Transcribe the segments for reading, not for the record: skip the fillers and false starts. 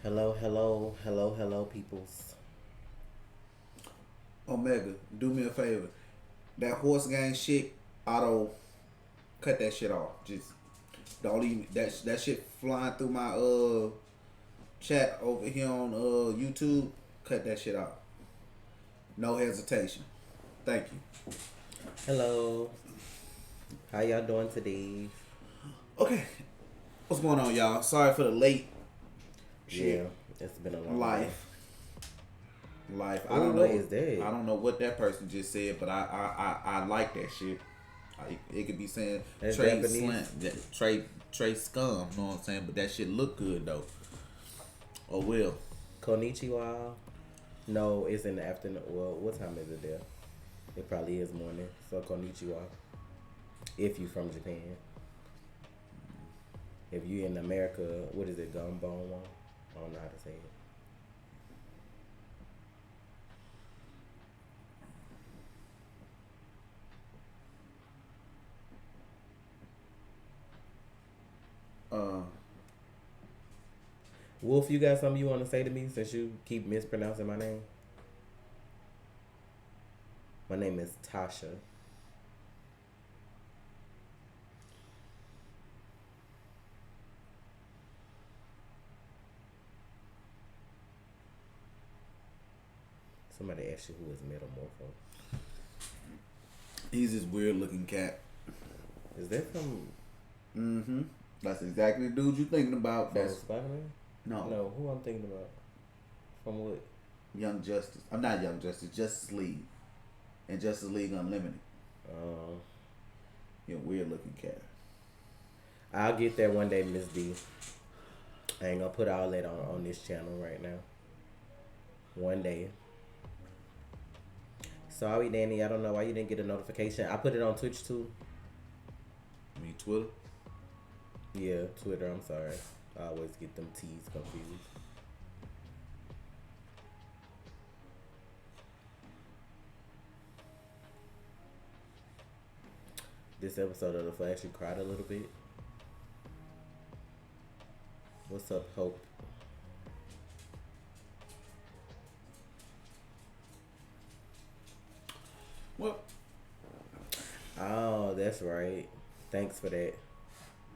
Hello, hello, hello, hello, peoples. Omega, do me a favor. That horse gang shit, auto cut that shit off. Just don't even that shit flying through my chat over here on YouTube. Cut that shit off. No hesitation. Thank you. Hello. How y'all doing today? Okay, what's going on, y'all? Sorry for the late Yeah, shit. it's been a long day. Life. I Oh, don't what know. is that? I don't know what that person just said, but I like that shit. It could be saying That's trade Japanese. slant, trade scum. You know what I'm saying? But that shit look good though. Oh well. Konnichiwa. No, it's in the afternoon. Well, what time is it there? It probably is morning. So konnichiwa. If you from Japan. If you in America, what is it? Gumbone? I don't know how to say it. Uh, Wolf, you got something you want to say to me since you keep mispronouncing my name? My name is Tasha. Somebody asked you who is Metamorpho. he's this weird looking cat. Is that from Mm-hmm. That's exactly the dude you thinking about. from That's Spider Man? no No, who I'm thinking about? From what? Young Justice. I'm not Young Justice. Justice League and Justice League Unlimited. Um, You're a weird looking cat. I'll get there one day, Miss D. I ain't gonna put all that on this channel right now. One day. Sorry, Danny. I don't know why you didn't get a notification. I put it on Twitch too. I mean Twitter. Yeah, Twitter. I'm sorry. I always get them T's confused. This episode of The Flash, you cried a little bit. What's up, Hope? What? Oh, that's right. Thanks for that.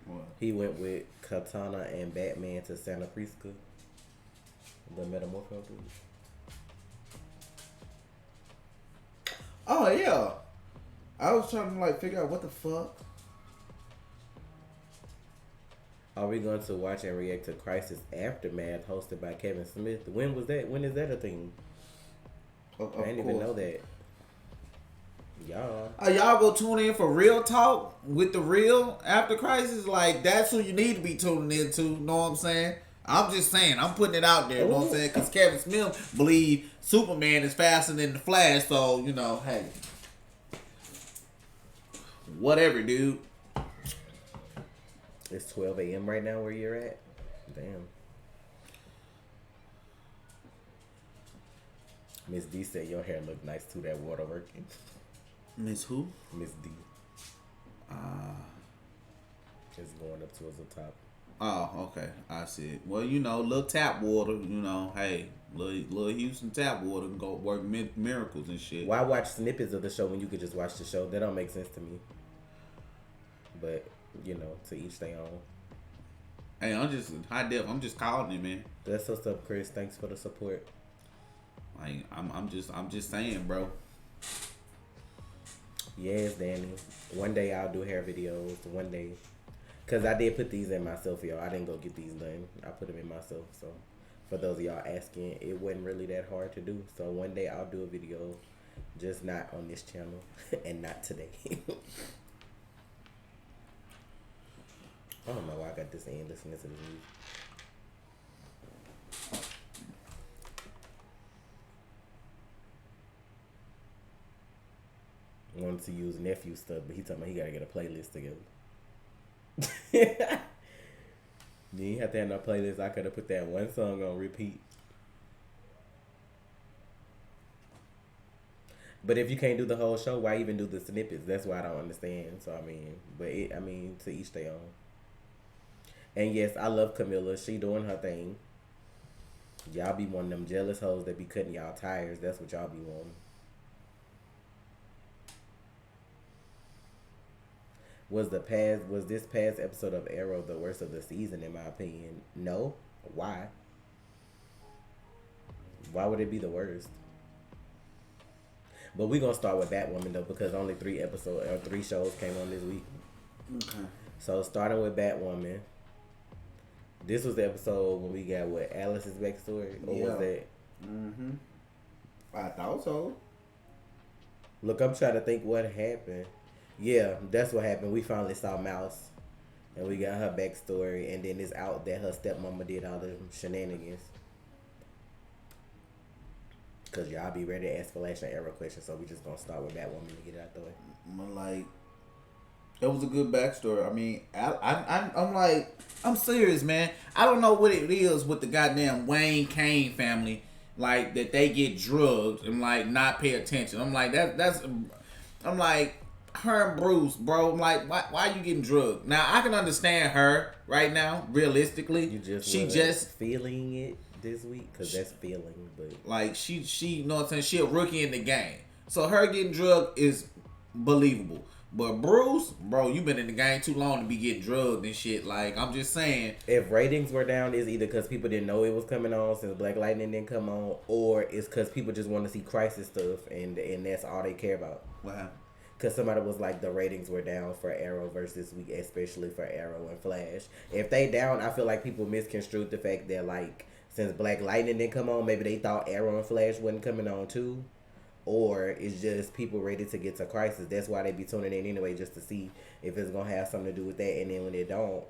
What? He went with Katana and Batman to Santa Prisca. The Metamorpho dude. Oh yeah. I was trying to like figure out what the fuck. Are we going to watch and react to Crisis Aftermath hosted by Kevin Smith? When was that? When is that a thing? Of I didn't even know that. Y'all. Y'all go tune in for real talk with the real after crisis. Like that's who you need to be tuning into. Know what I'm saying? I'm just saying. I'm putting it out there. Know what I'm Ooh. saying? Because Kevin Smith believe Superman is faster than the Flash. So you know, hey, whatever, dude. It's 12 a.m. right now where you're at? Damn. Miss D said your hair looked nice too, that water working. Miss who? Miss D. Just going up towards the top. Oh, okay. I see it. Well, you know, little tap water. You know, hey, little Houston tap water can go work miracles and shit. Why watch snippets of the show when you could just watch the show? That don't make sense to me. But, you know, to each their own. Hey, I'm just high def. I'm just calling it, man. That's what's up, Chris. Thanks for the support. Like I'm just saying, bro. Yes, Danny. One day I'll do hair videos. One day. Because I did put these in myself, y'all. I didn't go get these done. I put them in myself. So, for those of y'all asking, it wasn't really that hard to do. So, one day I'll do a video. Just not on this channel. And not today. I don't know why I got this in listening to the music. Wanted to use nephew stuff, but he told me he gotta get a playlist together. You ain't have to have no playlist. I could have put that one song on repeat. But if you can't do the whole show, why even do the snippets? That's why I don't understand. So I mean, to each their own. And yes, I love Camilla. She doing her thing. Y'all be one of them jealous hoes that be cutting y'all tires. That's what y'all be wanting. Was this past episode of Arrow the worst of the season in my opinion? No. Why? Why would it be the worst? But we gonna start with Batwoman though because only 3 shows came on this week. Okay. So starting with Batwoman. This was the episode when we got what Alice's backstory, or was that? Mm-hmm. I thought so. Look, I'm trying to think what happened. Yeah, that's what happened. We finally saw Mouse, and we got her backstory, and then it's out that her stepmama did all the shenanigans. Cause y'all be ready to ask Flash and Arrow questions, so we just gonna start with Batwoman to get it out the way. Like, it was a good backstory. I mean, I'm like, I'm serious, man. I don't know what it is with the goddamn Wayne Kane family, like that they get drugged and like not pay attention. I'm like I'm like her and Bruce, bro. I'm like, why you getting drugged? Now I can understand her right now, realistically. She just feeling it this week, cause that's feeling, but like she, you know what I'm saying? She a rookie in the game, so her getting drugged is believable. But Bruce, bro, you been in the game too long to be getting drugged and shit. Like, I'm just saying. If ratings were down, it's either because people didn't know it was coming on since Black Lightning didn't come on, or it's because people just want to see Crisis stuff, and that's all they care about. Wow. Because somebody was like, the ratings were down for Arrowverse this week, especially for Arrow and Flash. If they down, I feel like people misconstrued the fact that, like, since Black Lightning didn't come on, maybe they thought Arrow and Flash wasn't coming on too. Or it's just people ready to get to Crisis. That's why they be tuning in anyway, just to see if it's gonna have something to do with that. And then when it don't,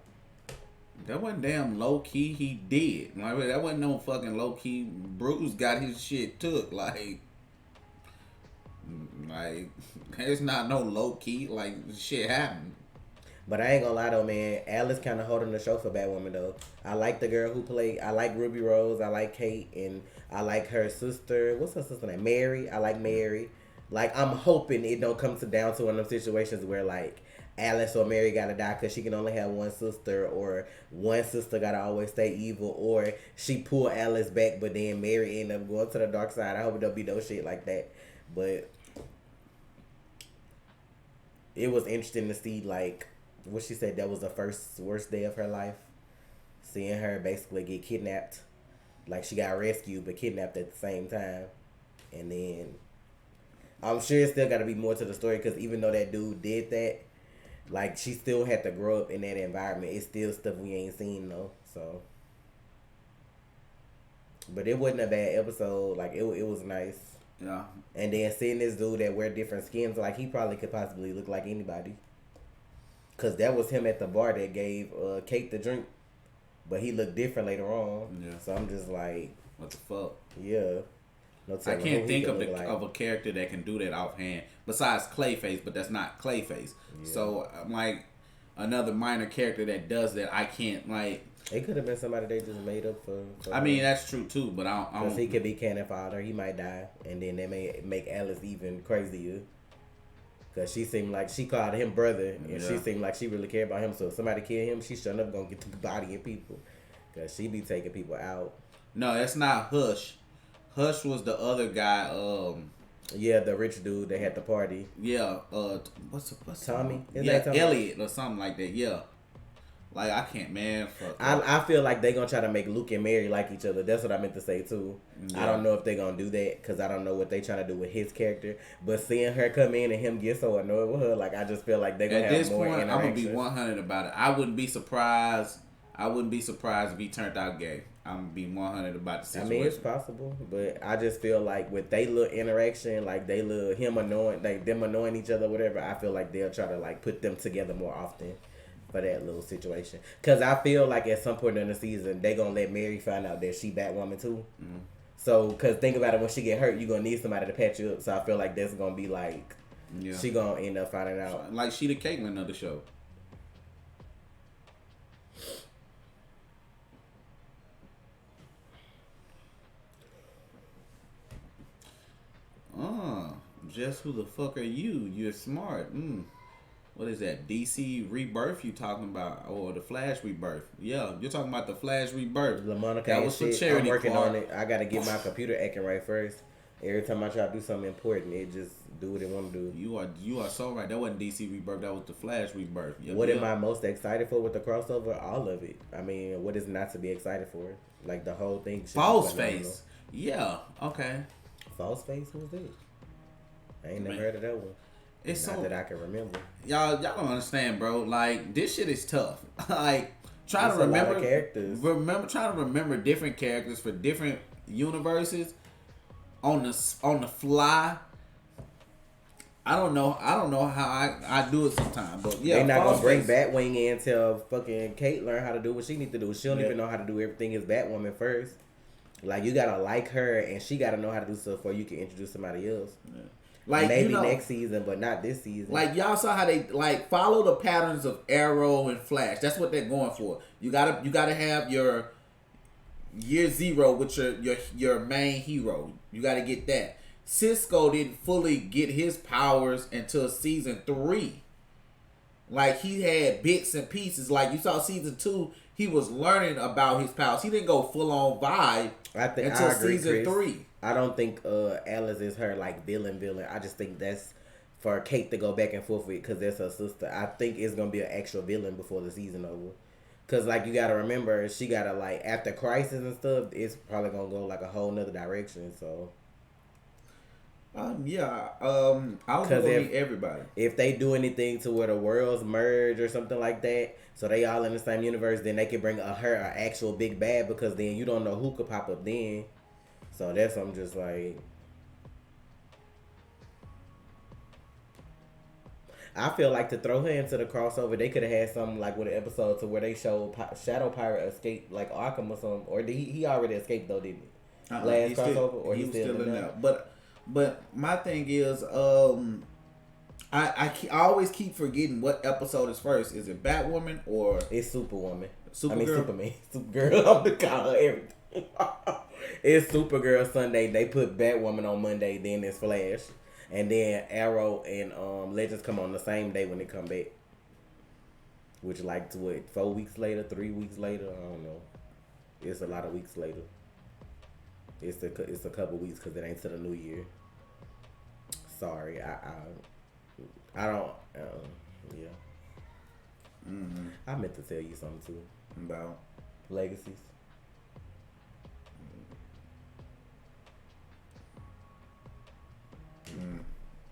that wasn't damn low key. He did. Like, that wasn't no fucking low key. Bruce got his shit took. Like it's not no low key. Like, shit happened. But I ain't gonna lie though, man. Alice kind of holding the show for Batwoman though. I like the girl who played. I like Ruby Rose. I like Kate, and I like her sister. What's her sister name? Mary. I like Mary. Like, I'm hoping it don't come down to one of them situations where like Alice or Mary gotta die because she can only have one sister, or one sister gotta always stay evil, or she pull Alice back, but then Mary end up going to the dark side. I hope it don't be no shit like that. But it was interesting to see like what she said that was the first worst day of her life. Seeing her basically get kidnapped. Like, she got rescued but kidnapped at the same time. And then I'm sure it still got to be more to the story, because even though that dude did that, like, she still had to grow up in that environment. It's still stuff we ain't seen though. So, but it wasn't a bad episode. Like, it was nice. Yeah. And then seeing this dude that wear different skins, like, he probably could possibly look like anybody. Because that was him at the bar that gave Kate the drink. But he looked different later on. Yeah. So I'm just like, what the fuck? Yeah. No, I can't think of a character that can do that offhand. Besides Clayface, but that's not Clayface. Yeah. So I'm like, another minor character that does that, I can't, like. It could have been somebody they just made up for I mean, that's true too, but I don't. Because he could be cannon fodder. He might die. And then they may make Alice even crazier. Because she seemed like she called him brother, and she seemed like she really cared about him. So if somebody kill him, she sure enough gonna get the body of people. Because she be taking people out. No, that's not Hush. Hush was the other guy. Yeah, the rich dude that had the party. Yeah. What's Tommy? Yeah, Tommy? Elliot or something like that. Yeah. Like, I can't, man. I feel like they gonna try to make Luke and Mary like each other. That's what I meant to say too. Yeah. I don't know if they gonna do that, because I don't know what they trying to do with his character. But seeing her come in and him get so annoyed with her, like, I just feel like they gonna have more interaction. I'm gonna be 100 about it. I wouldn't be surprised if he turned out gay. I'm gonna be 100 about the situation. I mean, it's possible, but I just feel like with they little interaction, like they little him annoying, like them annoying each other, whatever. I feel like they'll try to like put them together more often. For that little situation, because I feel like at some point in the season they gonna let Mary find out that she Batwoman too. Mm-hmm. So, because think about it, when she get hurt, you gonna need somebody to patch you up. So I feel like that's gonna be like, she gonna end up finding out. Like, she the Caitlyn of the show. Just who the fuck are you? You're smart. what is that? DC Rebirth you talking about, or the Flash Rebirth? Yeah, you're talking about the Flash Rebirth. LaMonica That and was for shit. charity. I'm working part. on it. I gotta get my computer acting right first. Every time I try to do something important, it just do what it want to do. You are so right. That wasn't DC Rebirth. That was the Flash Rebirth. Yep, What am I most excited for with the crossover? All of it. I mean, what is not to be excited for? Like the whole thing. False Face. Yeah. Okay. False Face? Who's it? I ain't never Man. heard of that one. It's Not so that I can remember. y'all don't understand, bro. Like this shit is tough. Like trying It's to a lot of remember characters. trying to remember different characters for different universes on the fly. I don't know how I do it sometimes, but yeah, They not False gonna bring Face. Batwing in till fucking Kate learn how to do what she need to do. She don't Yeah. even know how to do everything as Batwoman first. Like you gotta like her, and she gotta know how to do stuff before you can introduce somebody else. Yeah. Like Maybe you know, next season, but not this season. like y'all saw how they like follow the patterns of Arrow and Flash. That's what they're going for. You gotta have your year zero with your main hero. You gotta get that. Cisco didn't fully get his powers until season 3. Like he had bits and pieces. Like you saw season 2, he was learning about his powers. He didn't go full on vibe until I agree, season Chris. 3. I don't think Alice is her like villain. I just think that's for Kate to go back and forth with because that's her sister. I think it's gonna be an actual villain before the season over. Cause like you gotta remember, she gotta like after Crisis and stuff, it's probably gonna go like a whole nother direction. So I was gonna meet everybody. if they do anything to where the worlds merge or something like that, so they all in the same universe, then they can bring her an actual big bad because then you don't know who could pop up then. So that's I'm just like. I feel like to throw her into the crossover, they could have had something like with an episode to where they showed Shadow Pirate escape like Arkham or something, or did he already escaped though, didn't he? Last crossover, or he he's was still in there? there. But my thing is, I always keep forgetting what episode is first. Is it Batwoman or It's Superwoman. Supergirl? I mean Superman. Supergirl. I'm the call her everything. It's Supergirl Sunday. They put Batwoman on Monday. Then it's Flash, and then Arrow and Legends come on the same day when they come back. Which like to what 4 weeks later, 3 weeks later. I don't know. It's a lot of weeks later. It's a couple weeks because it ain't to the new year. Sorry, I don't. Yeah. Mm-hmm. I meant to tell you something too about legacies.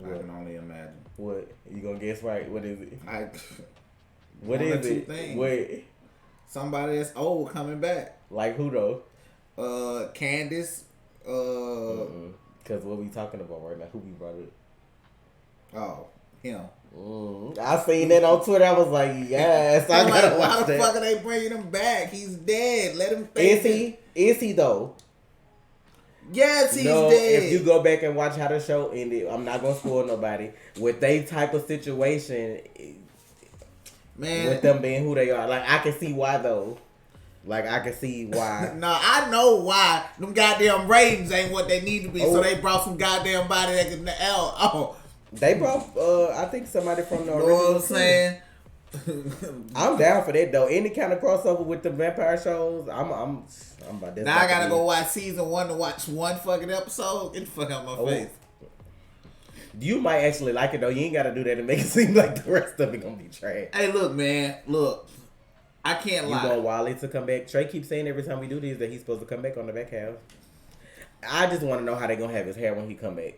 I can only imagine. What you gonna guess right? What is it? What One or is two it? things. Wait, Somebody that's old coming back. like who though? Candace. Because what we talking about right now? Who we brought up? Oh, him. I seen that on Twitter. I was like, yes, I gotta why watch the that. fuck are they bringing him back? He's dead. Let him. Is he? Is he though? Yes, he's No, dead. if you go back and watch how the show ended, I'm not gonna spoil nobody. With they type of situation, Man, with them being who they are, like I can see why though. Like I can see why. No, I know why. Them goddamn ratings ain't what they need to be. So they brought some goddamn body that can. They brought. I think somebody from the. You know what I'm saying? I'm down for that though. Any kind of crossover with the vampire shows, I'm about that. Now I gotta go watch season 1 to watch one fucking episode. Get the fuck out of my face. You might actually like it though. You ain't gotta do that to make it seem like the rest of it gonna be trash. Hey, look, man. Look, I can't lie. You want Wally to come back? Trey keeps saying every time we do this that he's supposed to come back on the back half. I just want to know how they gonna have his hair when he come back.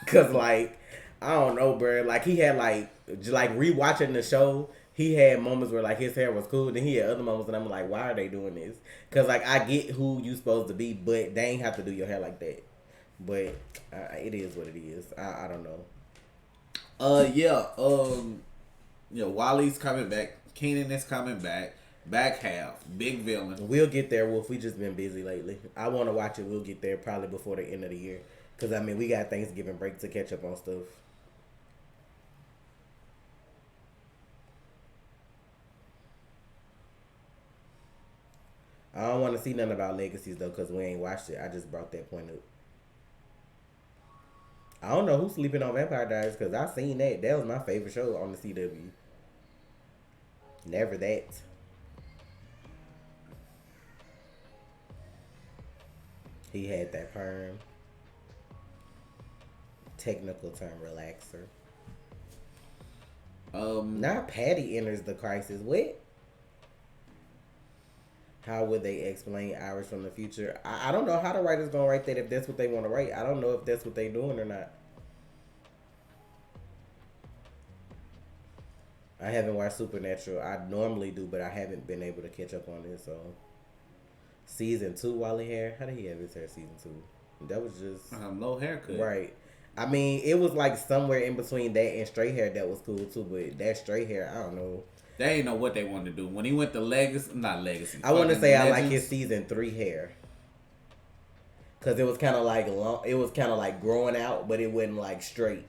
Cause like I don't know, bro. Like he had like rewatching the show. He had moments where like his hair was cool. Then he had other moments, and I'm like, why are they doing this? Cause like I get who you supposed to be, but they ain't have to do your hair like that. But it is what it is. I don't know. Yeah. Wally's coming back. Keenan is coming back. Back half. Big villain. We'll get there, Wolf. We just been busy lately. I want to watch it. We'll get there probably before the end of the year. Cause I mean we got Thanksgiving break to catch up on stuff. I don't want to see nothing about legacies though, cause we ain't watched it. I just brought that point up. I don't know who's sleeping on Vampire Diaries because I seen that. That was my favorite show on the CW. Never that. He had that perm. Technical term, relaxer. Now Patty enters the crisis. What? How would they explain Iris from the future? I don't know how the writers gonna write that if that's what they want to write. I don't know if that's what they doing or not. I haven't watched Supernatural. I normally do, but I haven't been able to catch up on it. So, season 2, Wally hair. How did he have his hair? Season 2. That was just low haircut. Right. I mean, it was like somewhere in between that and straight hair that was cool too. But that straight hair, I don't know. They ain't know what they wanted to do. When he went to not Legacy. I want to say Legends. I like his season 3 hair. Cause it was kind of like long. It was kind of like growing out, but it wasn't like straight.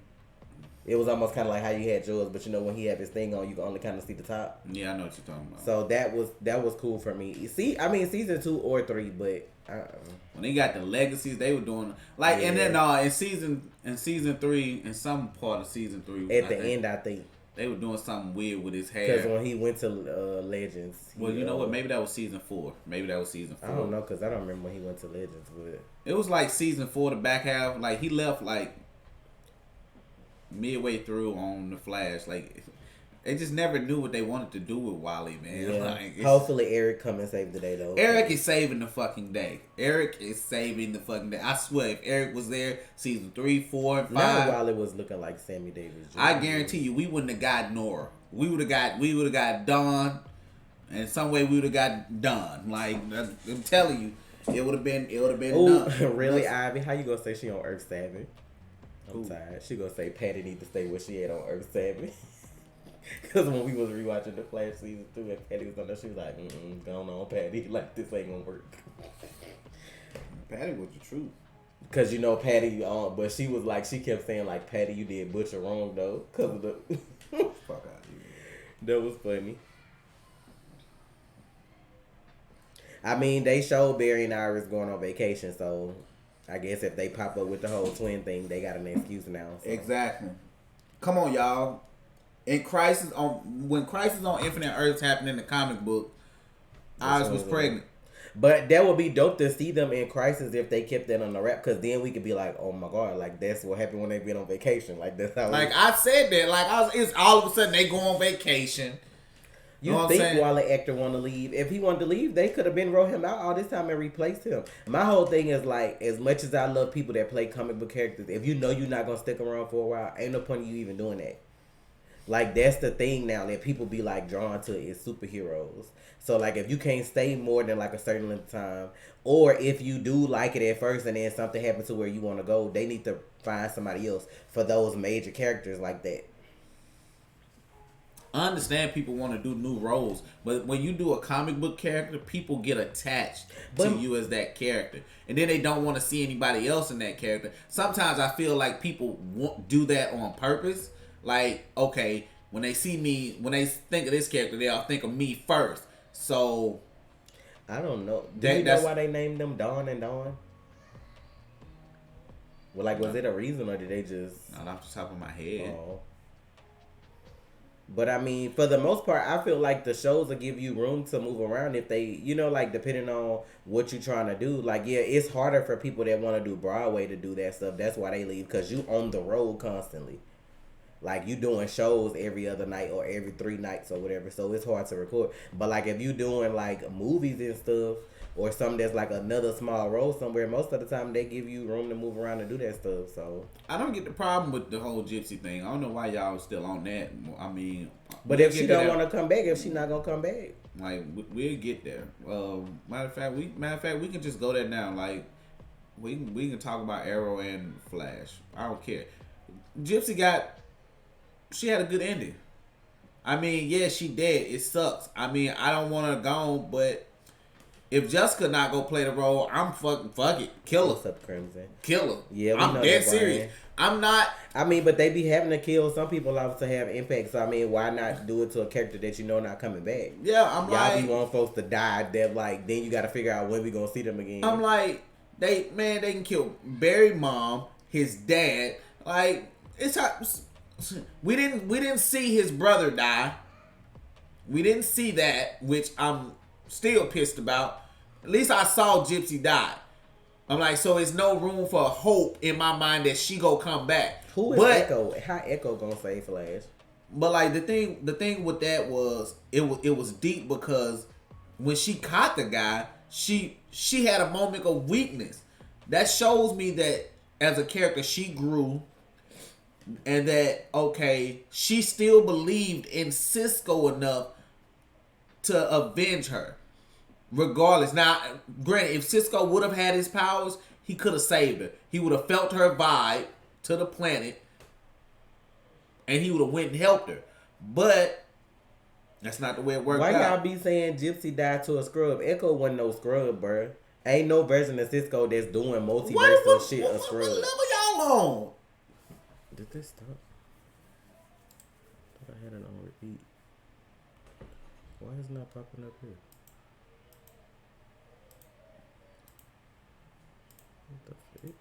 It was almost kind of like how you had yours, but you know when he had his thing on, you can only kind of see the top. Yeah, I know what you're talking about. So that was cool for me. See, I mean season 2 or 3, but when they got the legacies, they were doing like, and then in season 3, in some part of season 3, at the end, I think they were doing something weird with his hair. Because when he went to Legends, well, you know what? Maybe that was season 4. I don't know because I don't remember when he went to Legends, but it was like season 4, the back half. Like he left like midway through on the Flash. Like they just never knew what they wanted to do with Wally, man. Yeah. Like, hopefully Eric come and save the day though. Eric is saving the fucking day. I swear, if Eric was there, season 3, 4, and 5. Now Wally was looking like Sammy Davis Jr. I guarantee you, we wouldn't have got Nora. We would have got Dawn, and some way we would have got Dawn. Like I'm telling you, it would have been. Ooh, really, Ivy? How you gonna say she on Earth 7? I'm tired. She gonna say Patty need to stay where she at on Earth 7. Because when we was rewatching the Flash season 2 and Patty was on there, she was like, going on, Patty. Like, this ain't gonna work. Patty was the truth. Because, you know, Patty, but she was like, she kept saying, like, Patty, you did Butcher wrong, though. Because of the... Fuck out of here. That was funny. I mean, they showed Barry and Iris going on vacation, so I guess if they pop up with the whole twin thing, they got an excuse now. So. Exactly. Come on, y'all. When Crisis on Infinite Earths happened in the comic book, Iris was pregnant. But that would be dope to see them in Crisis if they kept that on the wrap, because then we could be like, oh my god, like that's what happened when they been on vacation. Like that's how. Like I said that, like it's all of a sudden they go on vacation. You think while the actor want to leave? If he wanted to leave, they could have been wrote him out all this time and replaced him. My whole thing is like, as much as I love people that play comic book characters, if you know you're not gonna stick around for a while, ain't no point in you even doing that. Like, that's the thing now that people be, like, drawn to is superheroes. So, like, if you can't stay more than, like, a certain length of time, or if you do like it at first and then something happens to where you want to go, they need to find somebody else for those major characters like that. I understand people want to do new roles, but when you do a comic book character, people get attached to you as that character. And then they don't want to see anybody else in that character. Sometimes I feel like people do that on purpose. Like, okay, when they see me, when they think of this character, they'll think of me first. So, I don't know. Do you know why they named them Dawn and Dawn? Well, like, was it a reason or did they just... Not off the top of my head. Oh. But, I mean, for the most part, I feel like the shows will give you room to move around if they, you know, like, depending on what you're trying to do. Like, yeah, it's harder for people that want to do Broadway to do that stuff. That's why they leave, because you on the road constantly. Like, you doing shows every other night or every 3 nights or whatever, so it's hard to record. But, like, if you doing, like, movies and stuff or something that's, like, another small role somewhere, most of the time they give you room to move around and do that stuff, so. I don't get the problem with the whole Gypsy thing. I don't know why y'all still on that. I mean. But if she don't want to come back, if she not going to come back. Like, we'll get there. Matter of fact, we can just go there now. Like, we can talk about Arrow and Flash. I don't care. Gypsy she had a good ending. I mean, yeah, she dead. It sucks. I mean, I don't want her gone, but if Jessica not go play the role, I'm fuck it. Kill her. What's up, Crimson? Kill her. Yeah, I'm dead serious. I'm not. I mean, but they be having to kill some people off to have impact. So I mean, why not do it to a character that you know not coming back? Yeah, I'm y'all be want folks to die. That like then you got to figure out when we gonna see them again. I'm like they can kill Barry mom, his dad. Like it's how we didn't see his brother die. We didn't see that, which I'm still pissed about. At least I saw Gypsy die. I'm like, so it's no room for hope in my mind that she go come back. Who is Echo? How Echo gonna save Flash? But like the thing with that was it was deep because when she caught the guy, she had a moment of weakness. That shows me that as a character she grew, and that okay, she still believed in Cisco enough to avenge her. Regardless. Now, granted, if Cisco would have had his powers, he could have saved her. He would have felt her vibe to the planet, and he would have went and helped her. But that's not the way it worked out. Why y'all be saying Gypsy died to a scrub? Echo wasn't no scrub, bruh. Ain't no version of Cisco that's doing multiversal shit a scrub. What level y'all on? Did this stop? I thought I had it on repeat. Why is it not popping up here? What the fuck?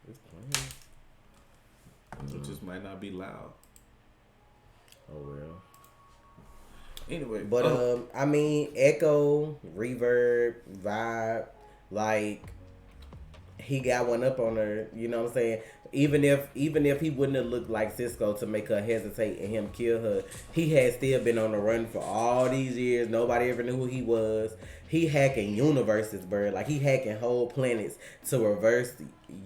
It's playing. It just might not be loud. Oh well. Anyway, but I mean, echo, reverb, vibe, like he got one up on her. You know what I'm saying? Even if he wouldn't have looked like Cisco to make her hesitate and him kill her, he had still been on the run for all these years. Nobody ever knew who he was. He hacking universes, bro. Like he hacking whole planets to reverse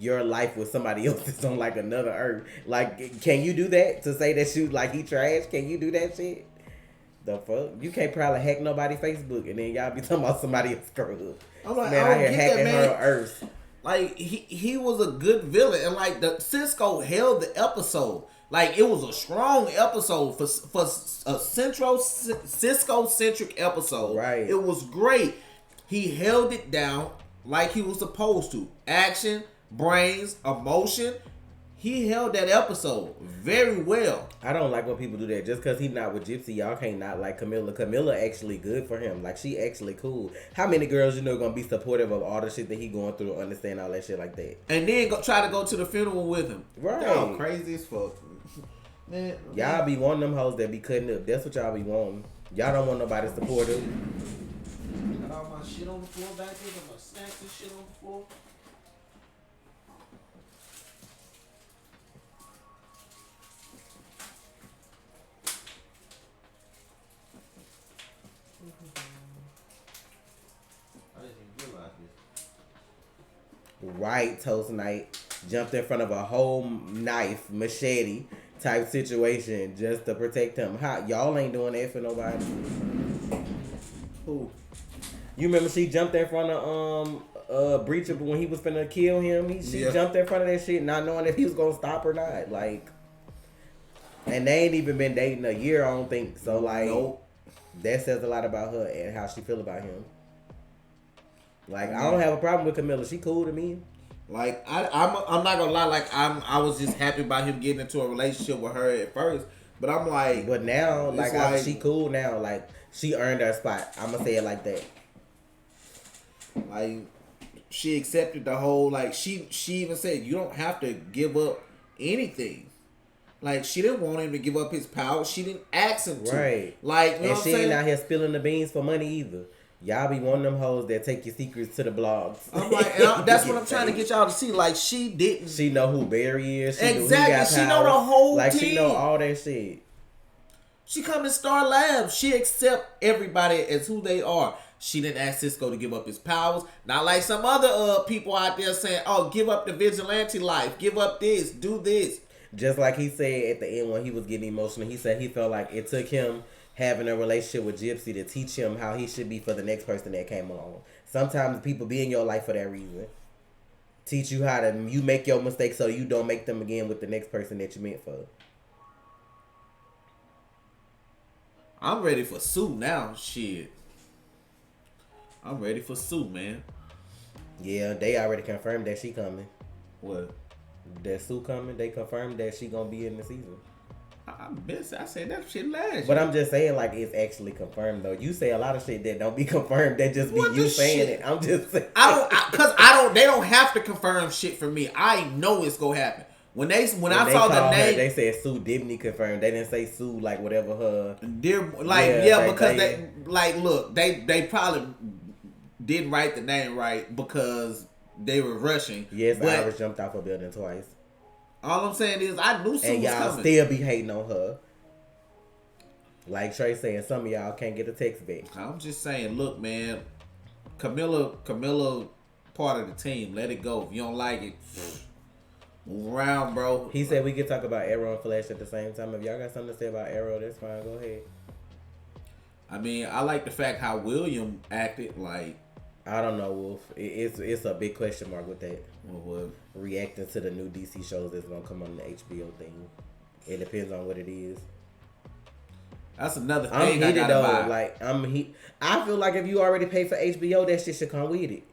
your life with somebody else's on like another Earth. Like, can you do that? To say that you like he trash? Can you do that shit? The fuck? You can't probably hack nobody Facebook and then y'all be talking about somebody else screwed. I'm like, man, I out don't here get hacking that, man. her Earth. Like he was a good villain, and like the Cisco held the episode. Like it was a strong episode for a central Cisco centric episode. Right. It was great. He held it down like he was supposed to. Action, brains, emotion. He held that episode very well. I don't like when people do that. Just because he's not with Gypsy, y'all can't not like Camilla. Camilla actually good for him. Like, she actually cool. How many girls you know gonna be supportive of all the shit that he going through, understand all that shit like that? And then try to go to the funeral with him. Right. Y'all crazy as fuck. Man, y'all be wanting them hoes that be cutting up. That's what y'all be wanting. Y'all don't want nobody supportive. Got all my shit on the floor back there. Got my snacks and shit on the floor. Right, Toast Night jumped in front of a whole knife, machete type situation just to protect him. How y'all ain't doing that for nobody? Who? You remember she jumped in front of Breacher when he was finna kill him? She jumped in front of that shit not knowing if he was gonna stop or not. Like, and they ain't even been dating a year, I don't think. So like, nope. That says a lot about her and how she feel about him. Like, I don't have a problem with Camilla. She cool to me. Like, I'm not gonna lie. Like, I was just happy about him getting into a relationship with her at first. But I'm like, but now, like she cool now. Like, she earned her spot. I'm gonna say it like that. Like, she accepted the whole. Like, she even said you don't have to give up anything. Like, she didn't want him to give up his power. She didn't ask him to. Right. Like, you know and what she I'm saying? ain't out here spilling the beans for money either. Y'all be one of them hoes that take your secrets to the blogs. I'm like, and that's what I'm trying to get y'all to see. Like, she didn't. She know who Barry is. She exactly. She know the whole like, team. She know all that shit. She come in Star Labs. She accept everybody as who they are. She didn't ask Cisco to give up his powers. Not like some other people out there saying, oh, give up the vigilante life. Give up this. Do this. Just like he said at the end when he was getting emotional. He said he felt like it took him having a relationship with Gypsy to teach him how he should be for the next person that came along. Sometimes people be in your life for that reason. Teach you how to, you make your mistakes so you don't make them again with the next person that you meant for. I'm ready for Sue now. Shit. I'm ready for Sue, man. Yeah, they already confirmed that she coming. What? That Sue coming. They confirmed that she gonna be in the season. I said that shit last But year. I'm just saying, like, it's actually confirmed, though. You say a lot of shit that don't be confirmed. That just be What you the saying shit? it. I'm just saying. They don't have to confirm shit for me. I know it's gonna happen. When I saw the name, they said Sue Dibney confirmed. They didn't say Sue, like, whatever her. because they probably didn't write the name right because they were rushing. Yes, but Iris jumped off a building twice. all I'm saying is I knew Sue And was y'all coming. still be hating on her. Like Trey saying, some of y'all can't get a text back. I'm just saying, look, man, Camilla, part of the team. Let it go. If you don't like it, move around, bro. He said we could talk about Arrow and Flash at the same time. If y'all got something to say about Arrow, that's fine. Go ahead. I mean, I like the fact how William acted. Like, I don't know, Wolf. It's a big question mark with that. what? Reacting to the new DC shows that's gonna come on the HBO thing. It depends on what it is. That's another thing. I'm heated though. Buy. Like I feel like if you already pay for HBO, that shit should come with it.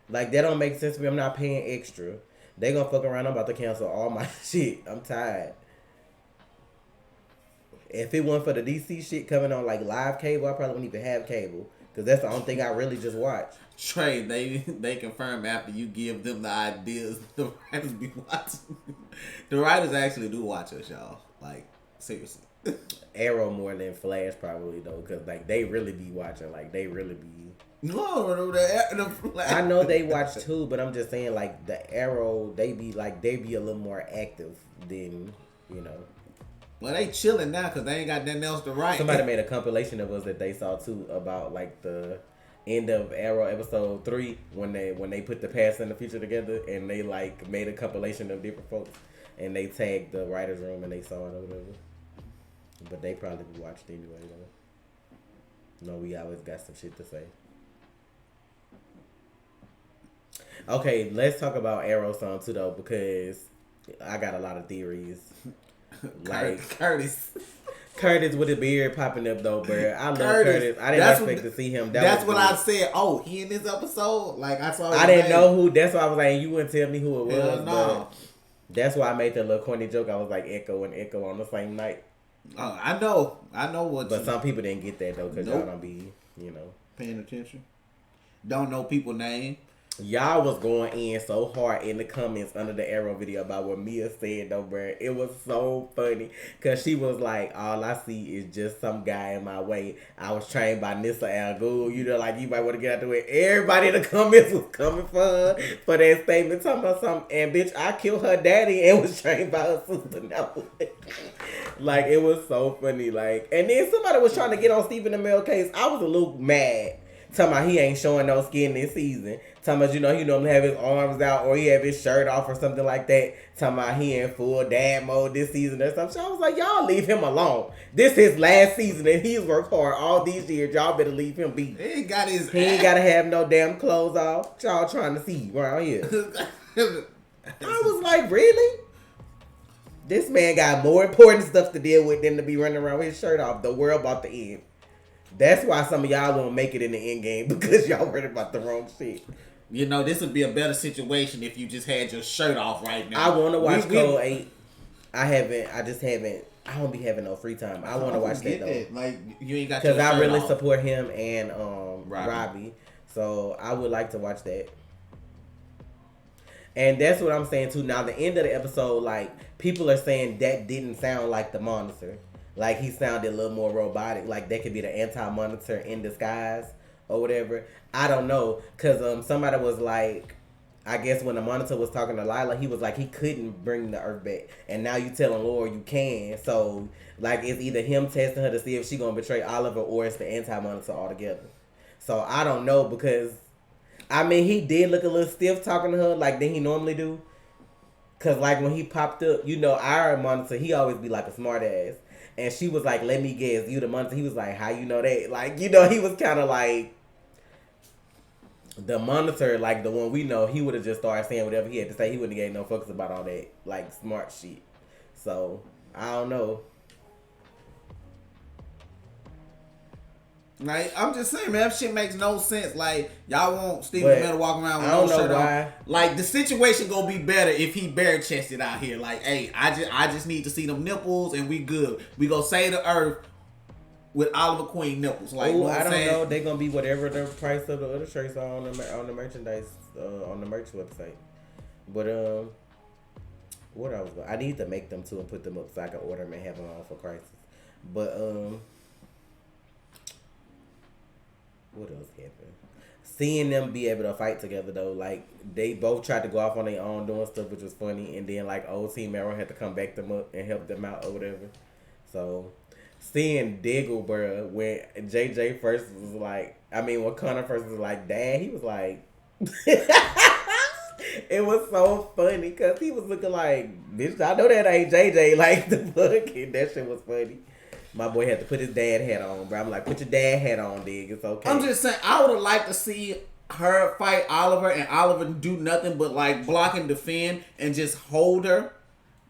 Like that don't make sense to me. I'm not paying extra. They gonna fuck around. I'm about to cancel all my shit. I'm tired. If it wasn't for the DC shit coming on like live cable, I probably wouldn't even have cable. Cause that's the only thing I really just watch. Trey, they confirm after you give them the ideas, the writers be watching. The writers actually do watch us, y'all. Like, seriously. Arrow more than Flash probably though, cause like they really be watching. Like they really be. No, the Flash. I know they watch too, but I'm just saying like the Arrow, they be a little more active than Well, they chilling now because they ain't got nothing else to write. Somebody made a compilation of us that they saw too about like the end of Arrow episode 3 when they put the past and the future together and they like made a compilation of different folks and they tagged the writers room and they saw it or whatever. But they probably watched anyway though. No, we always got some shit to say. Okay, let's talk about Arrow song too though because I got a lot of theories. Like Curtis with his beard popping up though, bro. I love Curtis. I didn't expect to see him. That's what I said. Oh, he in this episode? Like I saw. I didn't know who. That's why I was like, you wouldn't tell me who it was. No. That's why I made that little corny joke. I was like Echo and Echo on the same night. I know what. But some people didn't get that though, because y'all don't be, paying attention. Don't know people name. Y'all was going in so hard in the comments under the Arrow video about what Mia said though, bro. It was so funny because she was like, all I see is just some guy in my way. I was trained by Nissa Al Ghul. Like you might want to get out the way. Everybody in the comments was coming for her for that statement, talking about something. And bitch, I killed her daddy and was trained by her sister. No. Like it was so funny. Like, and then somebody was trying to get on Stephen Amell case. I was a little mad. Talking about he ain't showing no skin this season. Talking about, he normally have his arms out or he have his shirt off or something like that. Talking about he in full dad mode this season or something. So I was like, y'all leave him alone. This his last season and he's worked hard all these years. Y'all better leave him be. He ain't got his. He ain't got to have no damn clothes off. What y'all trying to see around here? I was like, really? This man got more important stuff to deal with than to be running around with his shirt off. The world about to end. That's why some of y'all won't make it in the end game because y'all worried about the wrong shit. This would be a better situation if you just had your shirt off right now. I want to watch Code 8. I just haven't. I don't be having no free time. I want to watch that though. Like you ain't got because I really off. support him and Robbie. So I would like to watch that. And that's what I'm saying too. Now the end of the episode, like people are saying that didn't sound like the Monitor. Like, he sounded a little more robotic. Like, that could be the anti-Monitor in disguise or whatever. I don't know. Because somebody was like, I guess when the Monitor was talking to Lila, he was like, he couldn't bring the Earth back. And now you telling Laura you can. So, like, it's either him testing her to see if she going to betray Oliver or it's the anti-Monitor altogether. So, I don't know because, I mean, he did look a little stiff talking to her like than he normally do. Because, like, when he popped up, our Monitor, he always be like a smart ass. And she was like, let me guess, you the Monitor. He was like, how you know that? Like, he was kind of like, the Monitor, like the one we know, he would have just started saying whatever he had to say. He wouldn't have gave no fucks about all that, like, smart shit. So, I don't know. Like, I'm just saying, man, that shit makes no sense. Like, y'all want Stephen But Miller walking around with I don't no know shirt why. on. Like, the situation gonna be better if he bare chested out here. Like, hey, I just need to see them nipples and we good. We gonna save the earth with Oliver Queen nipples. Like, Ooh, know what I I'm don't saying? know. They gonna be whatever the price of the other shirts are on the merchandise on the merch website. But what I was going, I need to make them too and put them up so I can order them and have them on for crisis. But what else happened? Seeing them be able to fight together though, like they both tried to go off on their own doing stuff, which was funny, and then like old Team Arrow had to come back them up and help them out or whatever. So seeing Diggle, bruh, when JJ first was like, I mean, when Connor first was like, Dad, he was like, it was so funny because he was looking like, bitch, I know that ain't JJ, like the fuck, and that shit was funny. My boy had to put his dad hat on, bro. I'm like, put your dad hat on, Dig. It's okay. I'm just saying, I would have liked to see her fight Oliver and Oliver do nothing but like block and defend and just hold her.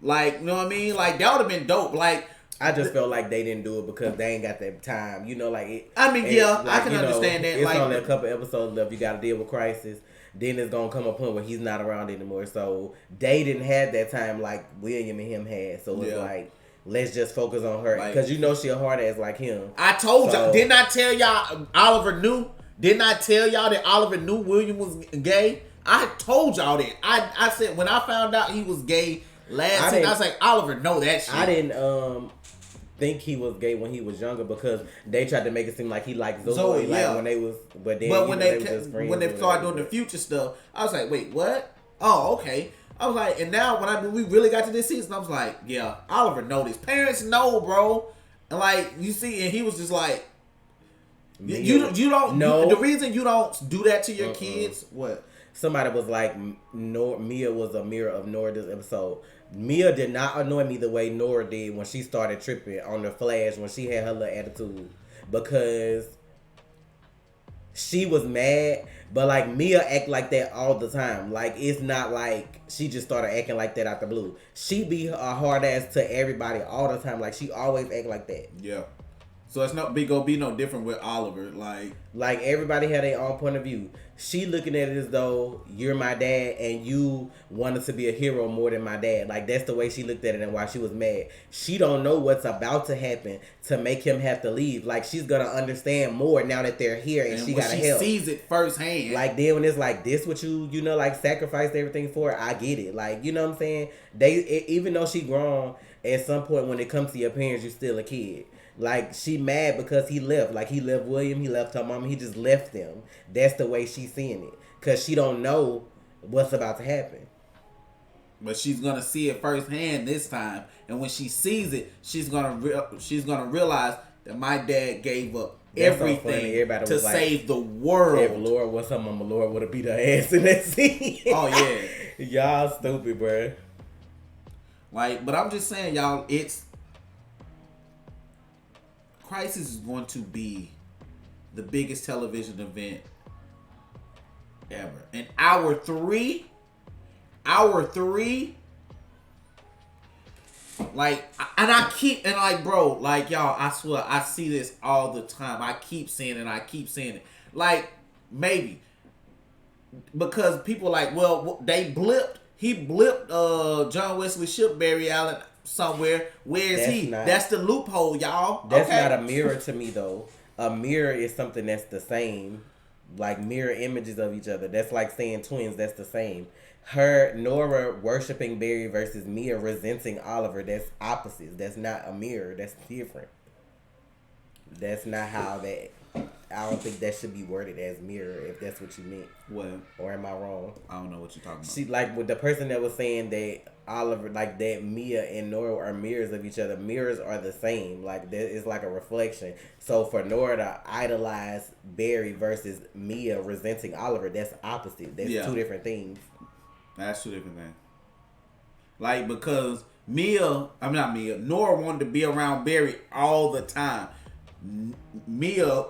Like, you know what I mean? Like, that would have been dope. Like, I just felt like they didn't do it because they ain't got that time. You know, like it. I mean, yeah, like, I can you know, understand that. It's like, only a couple episodes left. You got to deal with Crisis. Then it's gonna come a point where he's not around anymore. So they didn't have that time like William and him had. So it's like, let's just focus on her because you know she a hard ass like him. I told y'all. Didn't I tell y'all Oliver knew? Didn't I tell y'all that Oliver knew William was gay? I told y'all that. I said when I found out he was gay last season, I was like, Oliver know that shit. I didn't think he was gay when he was younger because they tried to make it seem like he liked Zoe like when they was, but then when they started doing the future stuff, I was like, wait, what? Oh, okay. I was like, and now when we really got to this season, I was like, yeah, Oliver know this. Parents know, bro. And like you see, and he was just like, you don't know. The reason you don't do that to your kids, what? Somebody was like, Mia was a mirror of Nora this episode. Mia did not annoy me the way Nora did when she started tripping on the Flash when she had her little attitude because she was mad, but like Mia act like that all the time. Like it's not like she just started acting like that out the blue. She be a hard ass to everybody all the time. Like she always act like that. Yeah. So it's not gonna be no different with Oliver. Like everybody had their own point of view. She looking at it as though you're my dad and you wanted to be a hero more than my dad. Like that's the way she looked at it and why she was mad. She don't know what's about to happen to make him have to leave. Like she's gonna understand more now that they're here and she gotta help. She sees it firsthand. Like then when it's like this, what you know, like sacrificed everything for. I get it. Like you know what I'm saying. Even though she grown, at some point when it comes to your parents, you're still a kid. Like, she mad because he left. Like, he left William, he left her mama, he just left them. That's the way she's seeing it. Because she don't know what's about to happen. But she's going to see it firsthand this time. And when she sees it, she's gonna realize that my dad gave up everything to save the world. If Laura was her mama, Laura would have beat her ass in that scene. Oh, yeah. Y'all stupid, bruh. Like, but I'm just saying, y'all, Crisis is going to be the biggest television event ever. And hour three, like, bro, like, y'all, I swear, I see this all the time. I keep seeing it. Like, maybe. Because people like, well, he blipped John Wesley Shipp, Barry Allen, somewhere. Where is he? That's the loophole, y'all. That's not a mirror to me, though. A mirror is something that's the same. Like mirror images of each other. That's like saying twins. That's the same. Nora worshiping Barry versus Mia resenting Oliver. That's opposites. That's not a mirror. That's different. That's not how that... I don't think that should be worded as mirror if that's what you meant. Well, or am I wrong? I don't know what you're talking about. She like with the person that was saying that Oliver, like that Mia and Nora are mirrors of each other. Mirrors are the same. Like it's like a reflection. So for Nora to idolize Barry versus Mia resenting Oliver, that's opposite. That's two different things. That's two different things. Like because Nora wanted to be around Barry all the time. Mia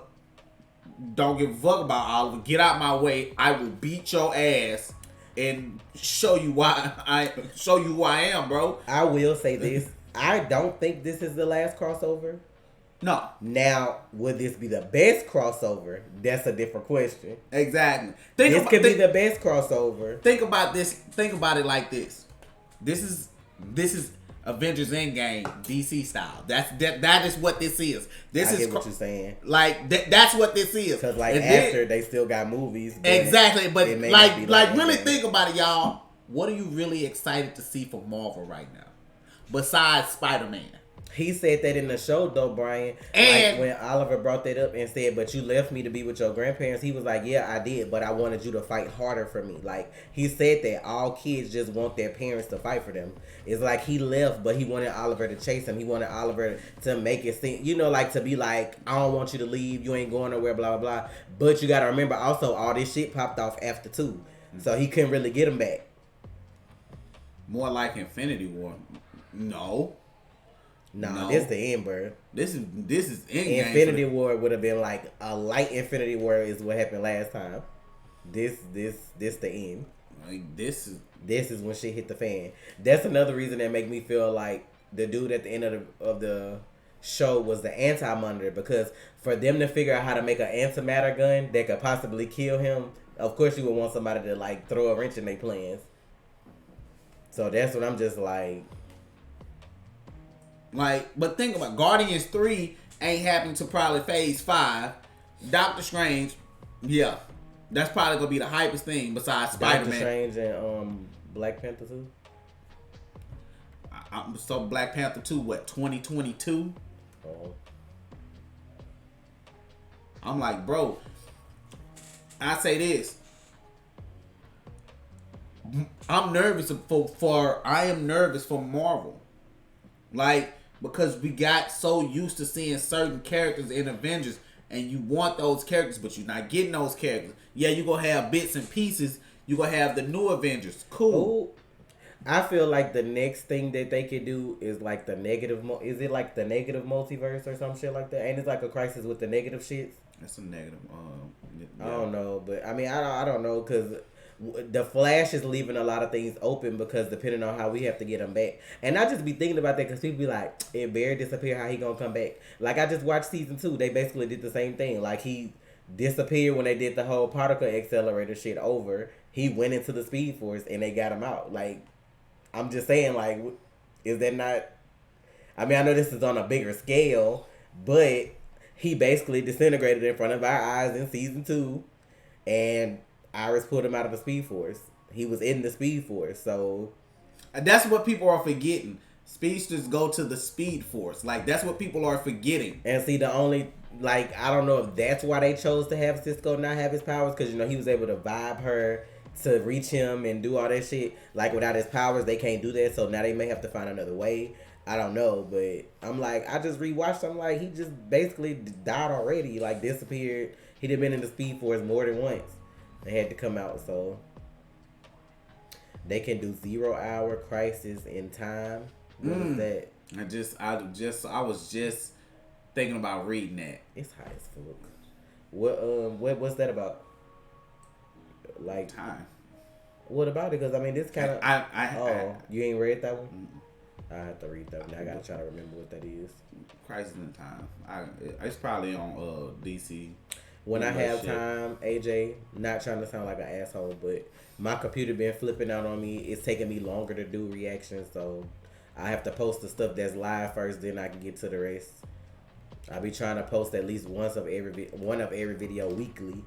don't give a fuck about Oliver. Get out my way. I will beat your ass and show you why who I am, bro. I will say this. I don't think this is the last crossover. No. Now, would this be the best crossover? That's a different question. Exactly. This could be the best crossover. Think about this. Think about it like this. This is Avengers Endgame DC style. That is what this is. This is get what you're saying. Like that's what this is. Because like after they still got movies. Exactly, but like really think about it, y'all. What are you really excited to see from Marvel right now? Besides Spider-Man. He said that in the show though, Brian. And like when Oliver brought that up and said, "But you left me to be with your grandparents," he was like, "Yeah, I did, but I wanted you to fight harder for me." Like he said that all kids just want their parents to fight for them. It's like he left, but he wanted Oliver to chase him. He wanted Oliver to make it seem, like to be like, "I don't want you to leave. You ain't going nowhere." Blah blah blah. But you gotta remember also, all this shit popped off after 2, so he couldn't really get him back. More like Infinity War. No, this the end, bro. This is Endgame. Infinity War would have been like a light Infinity War is what happened last time. This the end. Like this is when shit hit the fan. That's another reason that make me feel like the dude at the end of the show was the anti-monitor, because for them to figure out how to make an antimatter gun that could possibly kill him, of course you would want somebody to like throw a wrench in their plans. So that's what I'm just like. But think about Guardians 3 ain't happening to probably Phase 5. Doctor Strange, yeah, that's probably gonna be the hypest thing besides Spider-Man. Doctor Strange and Black Panther 2. So Black Panther 2, what, 2022? Oh. I'm like, bro, I say this. I'm nervous for Marvel. Like, because we got so used to seeing certain characters in Avengers, and you want those characters, but you're not getting those characters. Yeah, you're going to have bits and pieces. You're going to have the new Avengers. Cool. Ooh. I feel like the next thing that they could do is like the negative. Is it like the negative multiverse or some shit like that? Ain't it like a crisis with the negative shits? That's a negative. Yeah. I don't know, but I mean, I don't know, because the Flash is leaving a lot of things open, because depending on how we have to get him back. And I just be thinking about that, because people be like, if Barry disappear, how he gonna come back? Like, I just watched season 2. They basically did the same thing. Like, he disappeared when they did the whole particle accelerator shit over. He went into the Speed Force and they got him out. Like, I'm just saying, like, is that not... I mean, I know this is on a bigger scale, but he basically disintegrated in front of our eyes in season 2, and Iris pulled him out of the Speed Force. He was in the Speed Force, so... That's what people are forgetting. Speedsters go to the Speed Force. Like, that's what people are forgetting. And see, the only... Like, I don't know if that's why they chose to have Cisco not have his powers, because, he was able to vibe her to reach him and do all that shit. Like, without his powers, they can't do that, so now they may have to find another way. I don't know, but I'm like, I just rewatched. I'm like, he just basically died already, like disappeared. He'd have been in the Speed Force more than once. They had to come out, so they can do 0 Hour Crisis in Time. What is that? I was just thinking about reading that. It's high as fuck. What's that about? Like time. What about it? Because I mean, this kind of. You ain't read that one? Mm-mm. I have to read that one. I gotta try to remember what that is. Crisis in Time. It's probably on DC. When I have time, AJ, not trying to sound like an asshole, but my computer been flipping out on me. It's taking me longer to do reactions, so I have to post the stuff that's live first, then I can get to the rest. I'll be trying to post at least one of every video weekly,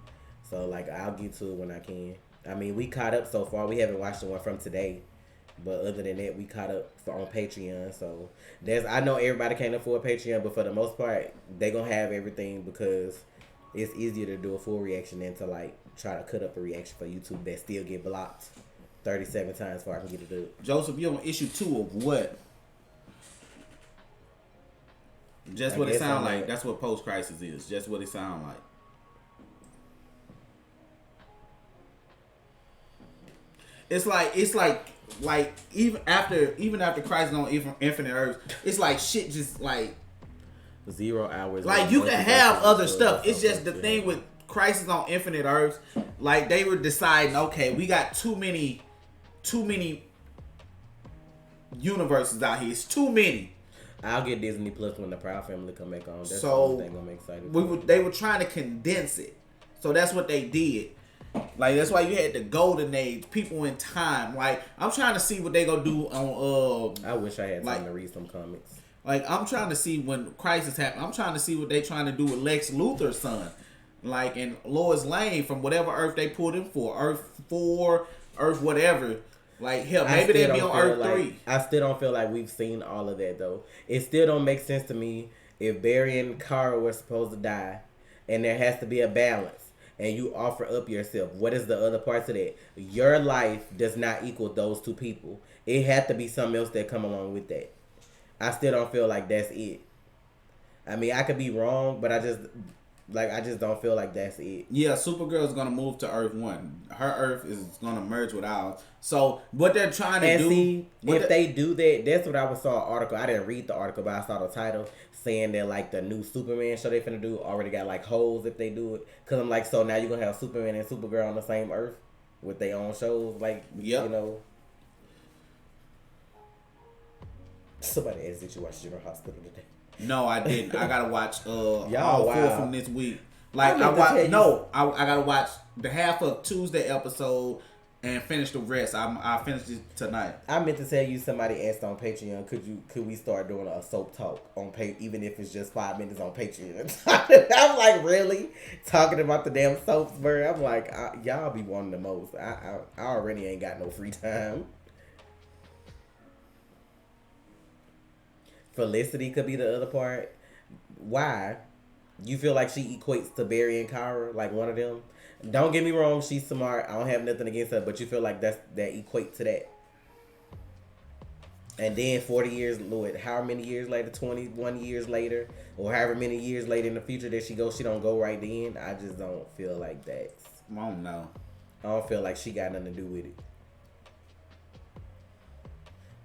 so like I'll get to it when I can. I mean, we caught up so far. We haven't watched the one from today. But other than that, we caught up on Patreon. So I know everybody can't afford Patreon, but for the most part, they gonna have everything, because it's easier to do a full reaction than to like try to cut up a reaction for YouTube that still get blocked 37 times before I can get it up. Joseph, you're on issue 2 of what? Just what it sound like. That's what Post Crisis is. Just what it sound like. It's like even after Crisis on Infinite Earths, it's like shit just like 0 hours. Like you can have other stuff. It's just the thing with Crisis on Infinite Earths, like they were deciding, okay, we got too many universes out here. It's too many. I'll get Disney Plus when the Proud Family come back on. That's the So only thing I'm excited. they were trying to condense it, so that's what they did. Like that's why you had the golden age, people in time. Like I'm trying to see what they gonna do on. I wish I had time to read some comics. Like I'm trying to see when Crisis happened. I'm trying to see what they trying to do with Lex Luthor's son, like in Lois Lane from whatever Earth they put him for, Earth 4, Earth whatever. Like hell, maybe they'll be on Earth 3. I still don't feel like we've seen all of that though. It still don't make sense to me if Barry and Kara were supposed to die, and there has to be a balance. And you offer up yourself. What is the other parts of that? Your life does not equal those two people. It had to be something else that come along with that. I still don't feel like that's it. I mean, I could be wrong, but I just don't feel like that's it. Yeah, Supergirl's gonna move to Earth 1. Her Earth is gonna merge with ours. So what they're trying to see, if they do that, that's what I saw an article. I didn't read the article, but I saw the title saying that like the new Superman show they finna do already got like holes if they do it. Cause I'm like, so now you're gonna have Superman and Supergirl on the same Earth with their own shows, like you know. Somebody asked, did you watch General Hospital today? No, I didn't. I gotta watch y'all all 4 from this week. Like I gotta watch the half of Tuesday episode and finish the rest. I finished it tonight. I meant to tell you, somebody asked on Patreon, could we start doing a soap talk on even if it's just 5 minutes on Patreon? I'm like, really? Talking about the damn soaps, bro? I'm like, y'all be wanting the most. I already ain't got no free time. Felicity could be the other part. Why? You feel like she equates to Barry and Kara, like one of them? Don't get me wrong, she's smart. I don't have nothing against her, but you feel like that equate to that. And then 40 years, Lord, how many years later, 21 years later, or however many years later in the future that she don't go right then. I just don't feel like that. I don't know. I don't feel like she got nothing to do with it.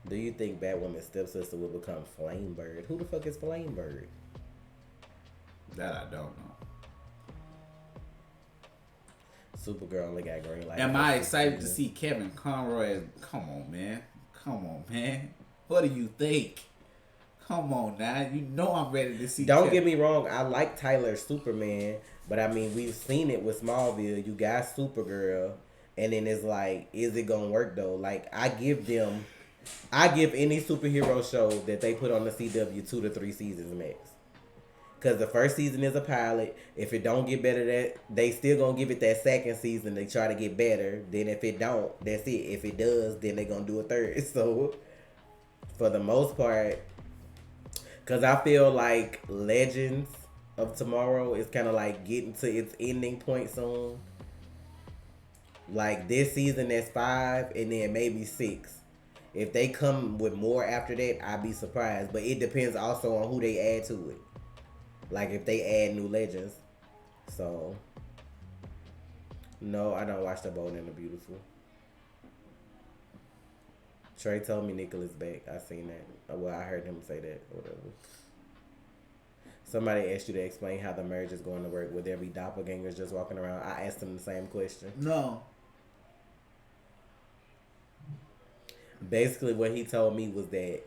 Do you think Batwoman's stepsister will become Flamebird? Who the fuck is Flamebird? That I don't know. Supergirl only got green light. Am I excited to see Kevin Conroy? Come on, man. What do you think? Come on now. You know I'm ready to see. Don't get me wrong. I like Tyler's Superman, but I mean we've seen it with Smallville. You got Supergirl, and then it's like, is it gonna work though? Like I give any superhero show that they put on the CW 2 to 3 seasons max. Because the first season is a pilot. If it don't get better, they still going to give it that second season. They try to get better. Then if it don't, that's it. If it does, then they going to do a third. So, for the most part, because I feel like Legends of Tomorrow is kind of like getting to its ending point soon. Like this season, that's 5 and then maybe 6. If they come with more after that, I'd be surprised. But it depends also on who they add to it. Like if they add new legends. So, no, I don't watch The Bold and the Beautiful. Trey told me Nicholas back. I seen that. Well, I heard him say that. Whatever. Somebody asked you to explain how the merge is going to work. Would there be doppelgangers just walking around? I asked him the same question. No. Basically, what he told me was that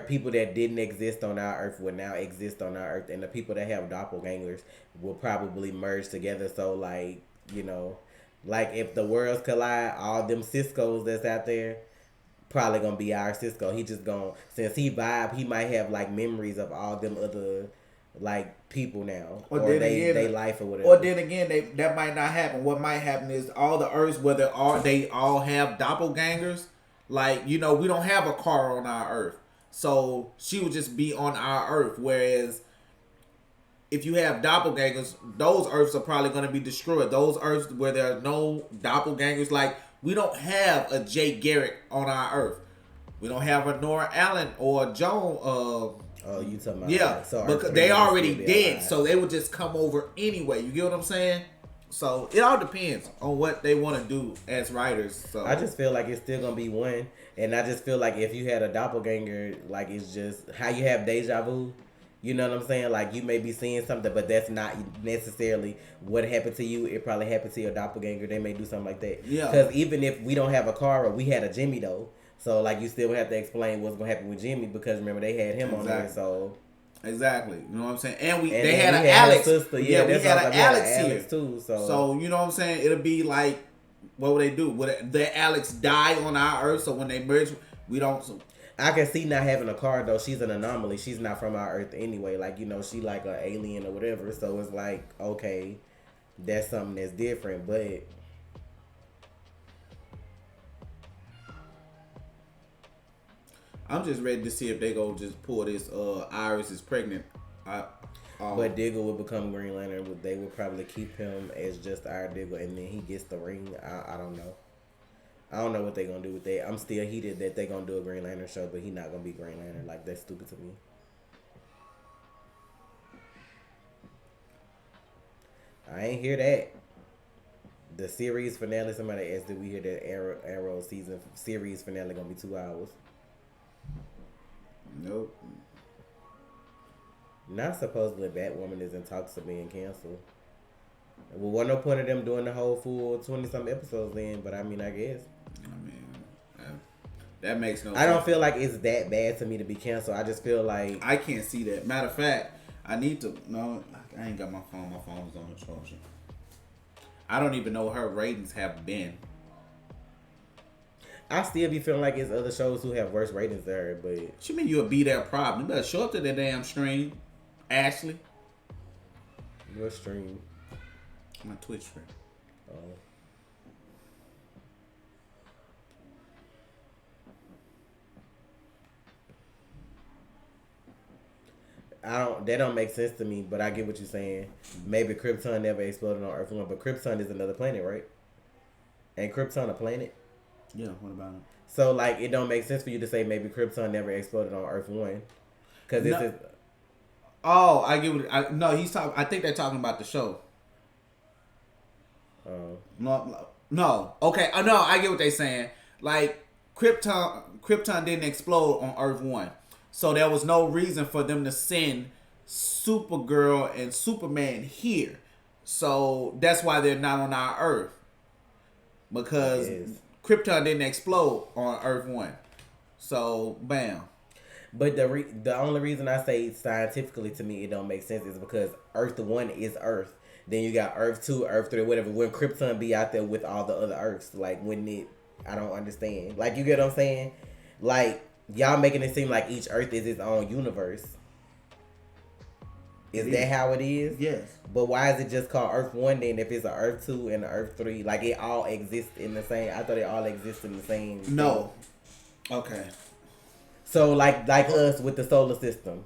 people that didn't exist on our Earth will now exist on our Earth, and the people that have doppelgangers will probably merge together. So, like, you know, like if the worlds collide, all them Cisco's that's out there probably gonna be our Cisco. He just gonna, since he might have like memories of all them other like people now, or they life or whatever. Or then again, that might not happen. What might happen is all the Earths, whether they all have doppelgangers. Like, you know, we don't have a car on our Earth. So she would just be on our Earth. Whereas if you have doppelgangers, those Earths are probably going to be destroyed. Those Earths where there are no doppelgangers, like we don't have a Jay Garrick on our Earth. We don't have a Nora Allen or Joan. Oh, you talking about? Yeah, so because they already dead, so they would just come over anyway. You get what I'm saying? So it all depends on what they want to do as writers. So I just feel like it's still gonna be one, and I just feel like if you had a doppelganger, like it's just how you have deja vu. You know what I'm saying? Like you may be seeing something, but that's not necessarily what happened to you. It probably happened to your doppelganger. They may do something like that. Yeah. Because even if we don't have a car or we had a Jimmy though, So like you still have to explain what's gonna happen with Jimmy because remember they had him on there. So exactly, you know what I'm saying. And they had an Alex. Sister. Yeah, we had an Alex here too. So you know what I'm saying. It'll be like, what would they do? Would the Alex die on our Earth? So when they merge, we don't. So, I can see not having a car though. She's an anomaly. She's not from our Earth anyway. Like she like an alien or whatever. So it's like okay, that's something that's different. But I'm just ready to see if they go just pull this. Iris is pregnant. But Diggle would become Green Lantern. They would probably keep him as just our Diggle, and then he gets the ring. I don't know. I don't know what they're gonna do with that. I'm still heated that they're gonna do a Green Lantern show, but he's not gonna be Green Lantern. Like that's stupid to me. I ain't hear that. The series finale. Somebody asked, did we hear that Arrow series finale gonna be 2 hours? Nope. Not supposedly Batwoman is in talks of being canceled. Well, wasn't no point of them doing the whole full 20-something episodes then, but I mean, I guess. That makes no sense. I don't feel like it's that bad to me to be canceled. I just feel like... I can't see that. Matter of fact, I need to... No, I ain't got my phone. My phone's on the charger. I don't even know what her ratings have been. I still be feeling like it's other shows who have worse ratings than her, but... What you mean you'll be their problem? You better show up to the damn stream, Ashley. Your stream? My Twitch stream. Oh. That don't make sense to me, but I get what you're saying. Maybe Krypton never exploded on Earth 1, but Krypton is another planet, right? Ain't Krypton a planet? Yeah, what about it? So, like, it don't make sense for you to say maybe Krypton never exploded on Earth 1. Because this is... Oh, I get what... No, he's talking... I think they're talking about the show. No. Okay, no, I get what they're saying. Like, Krypton didn't explode on Earth 1. So there was no reason for them to send Supergirl and Superman here. So that's why they're not on our Earth. Because Krypton didn't explode on Earth 1. So, bam. But the only reason I say scientifically to me it don't make sense is because Earth 1 is Earth. Then you got Earth 2, Earth 3, whatever. When Krypton be out there with all the other Earths, like, wouldn't it... I don't understand. Like, you get what I'm saying? Like... Y'all making it seem like each Earth is its own universe. Is that how it is? Yes. But why is it just called Earth 1 then if it's an Earth 2 and an Earth 3? Like it all exists in the same... I thought it all exists in the same... No. Thing. Okay. So like us with the solar system.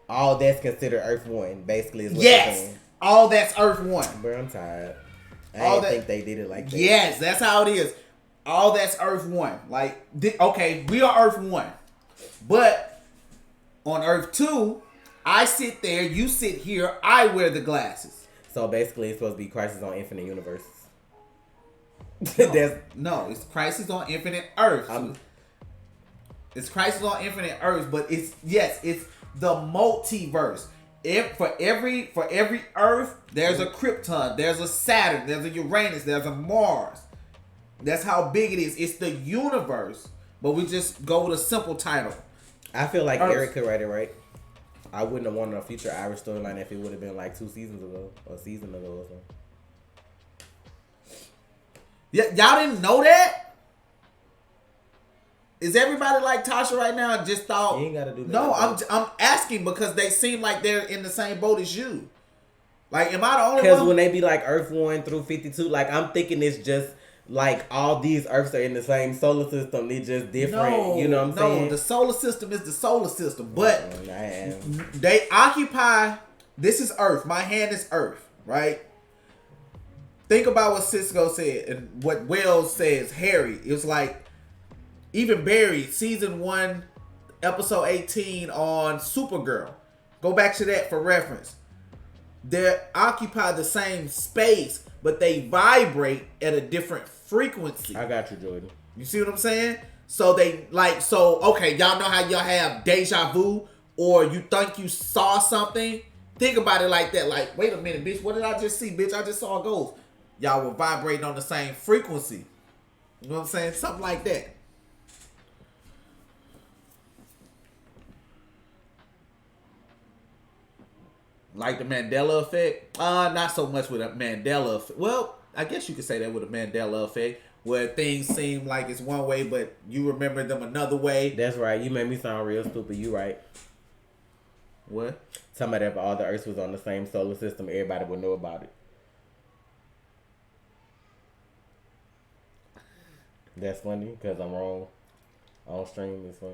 All that's considered Earth 1 basically is what you're saying. All that's Earth 1. Bro, I'm tired. I didn't think they did it like that. Yes, that's how it is. All that's Earth 1. Like, okay, we are Earth 1. But on Earth 2, I sit there, you sit here, I wear the glasses. So basically it's supposed to be Crisis on Infinite Universes. No, it's Crisis on Infinite Earths. It's Crisis on Infinite Earths, but it's the multiverse. For every Earth, there's a Krypton, there's a Saturn, there's a Uranus, there's a Mars. That's how big it is. It's the universe, but we just go with a simple title. I feel like Eric could write it right. I wouldn't have wanted a future Irish storyline if it would have been like 2 seasons ago or a season ago or something. Yeah, y'all didn't know that? Is everybody like Tasha right now and just thought... You ain't gotta do that. No, I'm asking because they seem like they're in the same boat as you. Like, am I the only one? Because when they be like Earth 1 through 52, like I'm thinking it's just... Like, all these Earths are in the same solar system. They're just different. No, you know what I'm saying? No, the solar system is the solar system. But they occupy... This is Earth. My hand is Earth, right? Think about what Cisco said and what Wells says, Harry. It was like... Even Barry, season 1, episode 18 on Supergirl. Go back to that for reference. They occupy the same space, but they vibrate at a different frequency. I got you, Jordan. You see what I'm saying? So okay, y'all know how y'all have deja vu or you think you saw something? Think about it like that. Like, wait a minute, bitch, what did I just see? Bitch, I just saw a ghost. Y'all were vibrating on the same frequency. You know what I'm saying? Something like that. Like the Mandela effect. Not so much with a Mandela effect. Well, I guess you could say that with a Mandela effect, where things seem like it's one way, but you remember them another way. That's right. You made me sound real stupid. You right. What? Somebody, if all the Earths was on the same solar system, everybody would know about it. That's funny because I'm wrong. On stream is funny.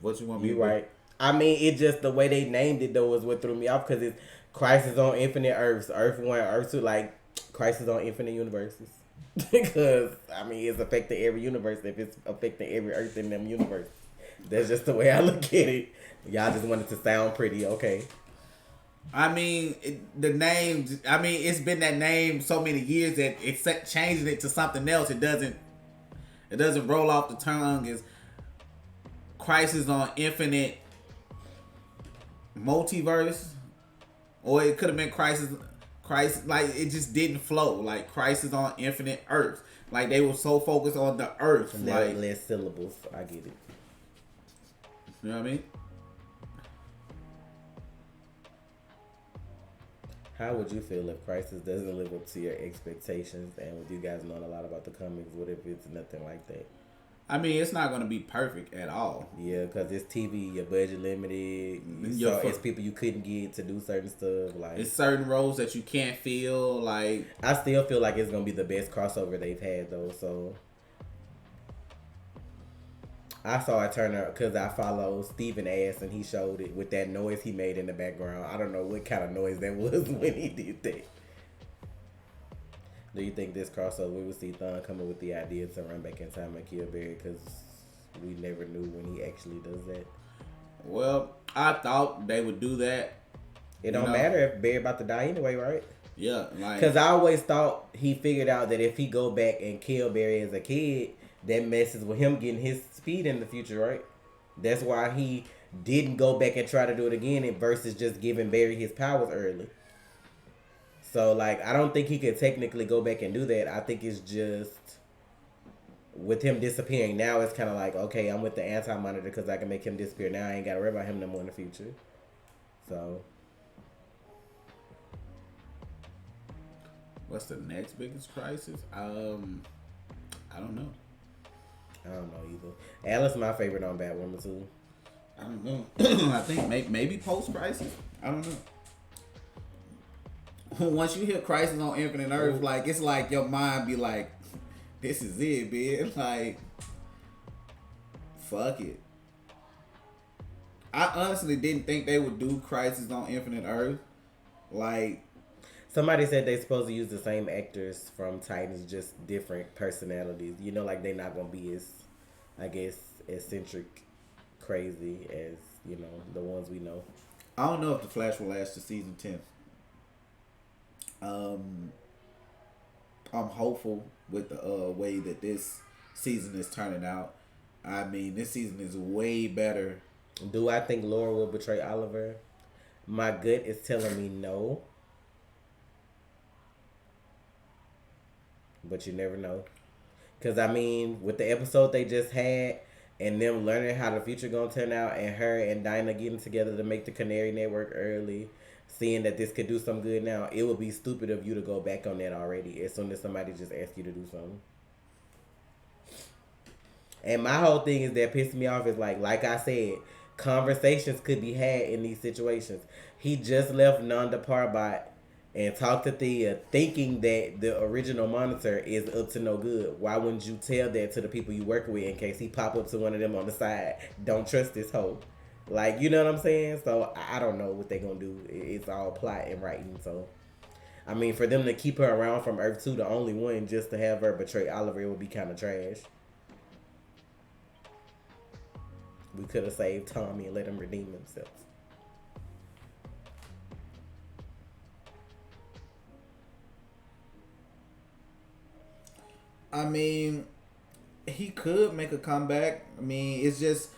What you want me to You right. I mean, it just the way they named it though is what threw me off because it's Crisis on Infinite Earths, Earth 1, Earth 2, like Crisis on Infinite Universes. Because I mean, it's affecting every universe if it's affecting every Earth in them universe. That's just the way I look at it. Y'all just wanted to sound pretty, okay? I mean, the name. I mean, it's been that name so many years that it's changing it to something else. It doesn't roll off the tongue. As Crisis on Infinite Multiverse, or it could have been Crisis. Like it just didn't flow. Like Crisis on Infinite Earths. Like they were so focused on the Earth. Like less syllables. I get it. You know what I mean? How would you feel if Crisis doesn't live up to your expectations? And with you guys knowing a lot about the comics, what if it's nothing like that? I mean, it's not going to be perfect at all. Yeah, because it's TV, your budget limited. It's people you couldn't get to do certain stuff. Like it's certain roles that you can't fill. Like I still feel like it's going to be the best crossover they've had, though. So I saw it turn out because I follow Steven Ass and he showed it with that noise he made in the background. I don't know what kind of noise that was when he did that. Do you think this crossover we will see Thon coming with the idea to run back in time and kill Barry? Because we never knew when he actually does that. Well, I thought they would do that. It don't matter if Barry about to die anyway, right? Yeah, like because I always thought he figured out that if he go back and kill Barry as a kid, that messes with him getting his speed in the future, right? That's why he didn't go back and try to do it again versus just giving Barry his powers early. So, like, I don't think he could technically go back and do that. I think it's just with him disappearing now, it's kind of like, okay, I'm with the anti-monitor because I can make him disappear now. I ain't got to worry about him no more in the future. So, what's the next biggest crisis? I don't know. I don't know either. Alice, my favorite on Batwoman too. I don't know. I think maybe post-crisis. I don't know. Once you hear Crisis on Infinite Earth, like it's like your mind be like, "This is it, bitch." Like, fuck it. I honestly didn't think they would do Crisis on Infinite Earth. Like, somebody said they supposed to use the same actors from Titans, just different personalities. You know, like they're not gonna be as, I guess, eccentric, crazy as the ones we know. I don't know if the Flash will last to season 10. I'm hopeful with the way that this season is turning out. I mean, this season is way better. Do I think Laura will betray Oliver? My gut is telling me no. But you never know. Because, I mean, with the episode they just had and them learning how the future going to turn out and her and Dinah getting together to make the Canary Network early, seeing that this could do some good now, it would be stupid of you to go back on that already as soon as somebody just asks you to do something. And my whole thing is that pissed me off is like I said, conversations could be had in these situations. He just left Nanda Parbat and talked to Thea thinking that the original monitor is up to no good. Why wouldn't you tell that to the people you work with in case he pop up to one of them on the side? Don't trust this hoe. Like, you know what I'm saying? So, I don't know what they're going to do. It's all plot and writing. So, I mean, for them to keep her around from Earth 2, the only one, just to have her betray Oliver, it would be kind of trash. We could have saved Tommy and let him redeem himself. I mean, he could make a comeback. I mean, it's just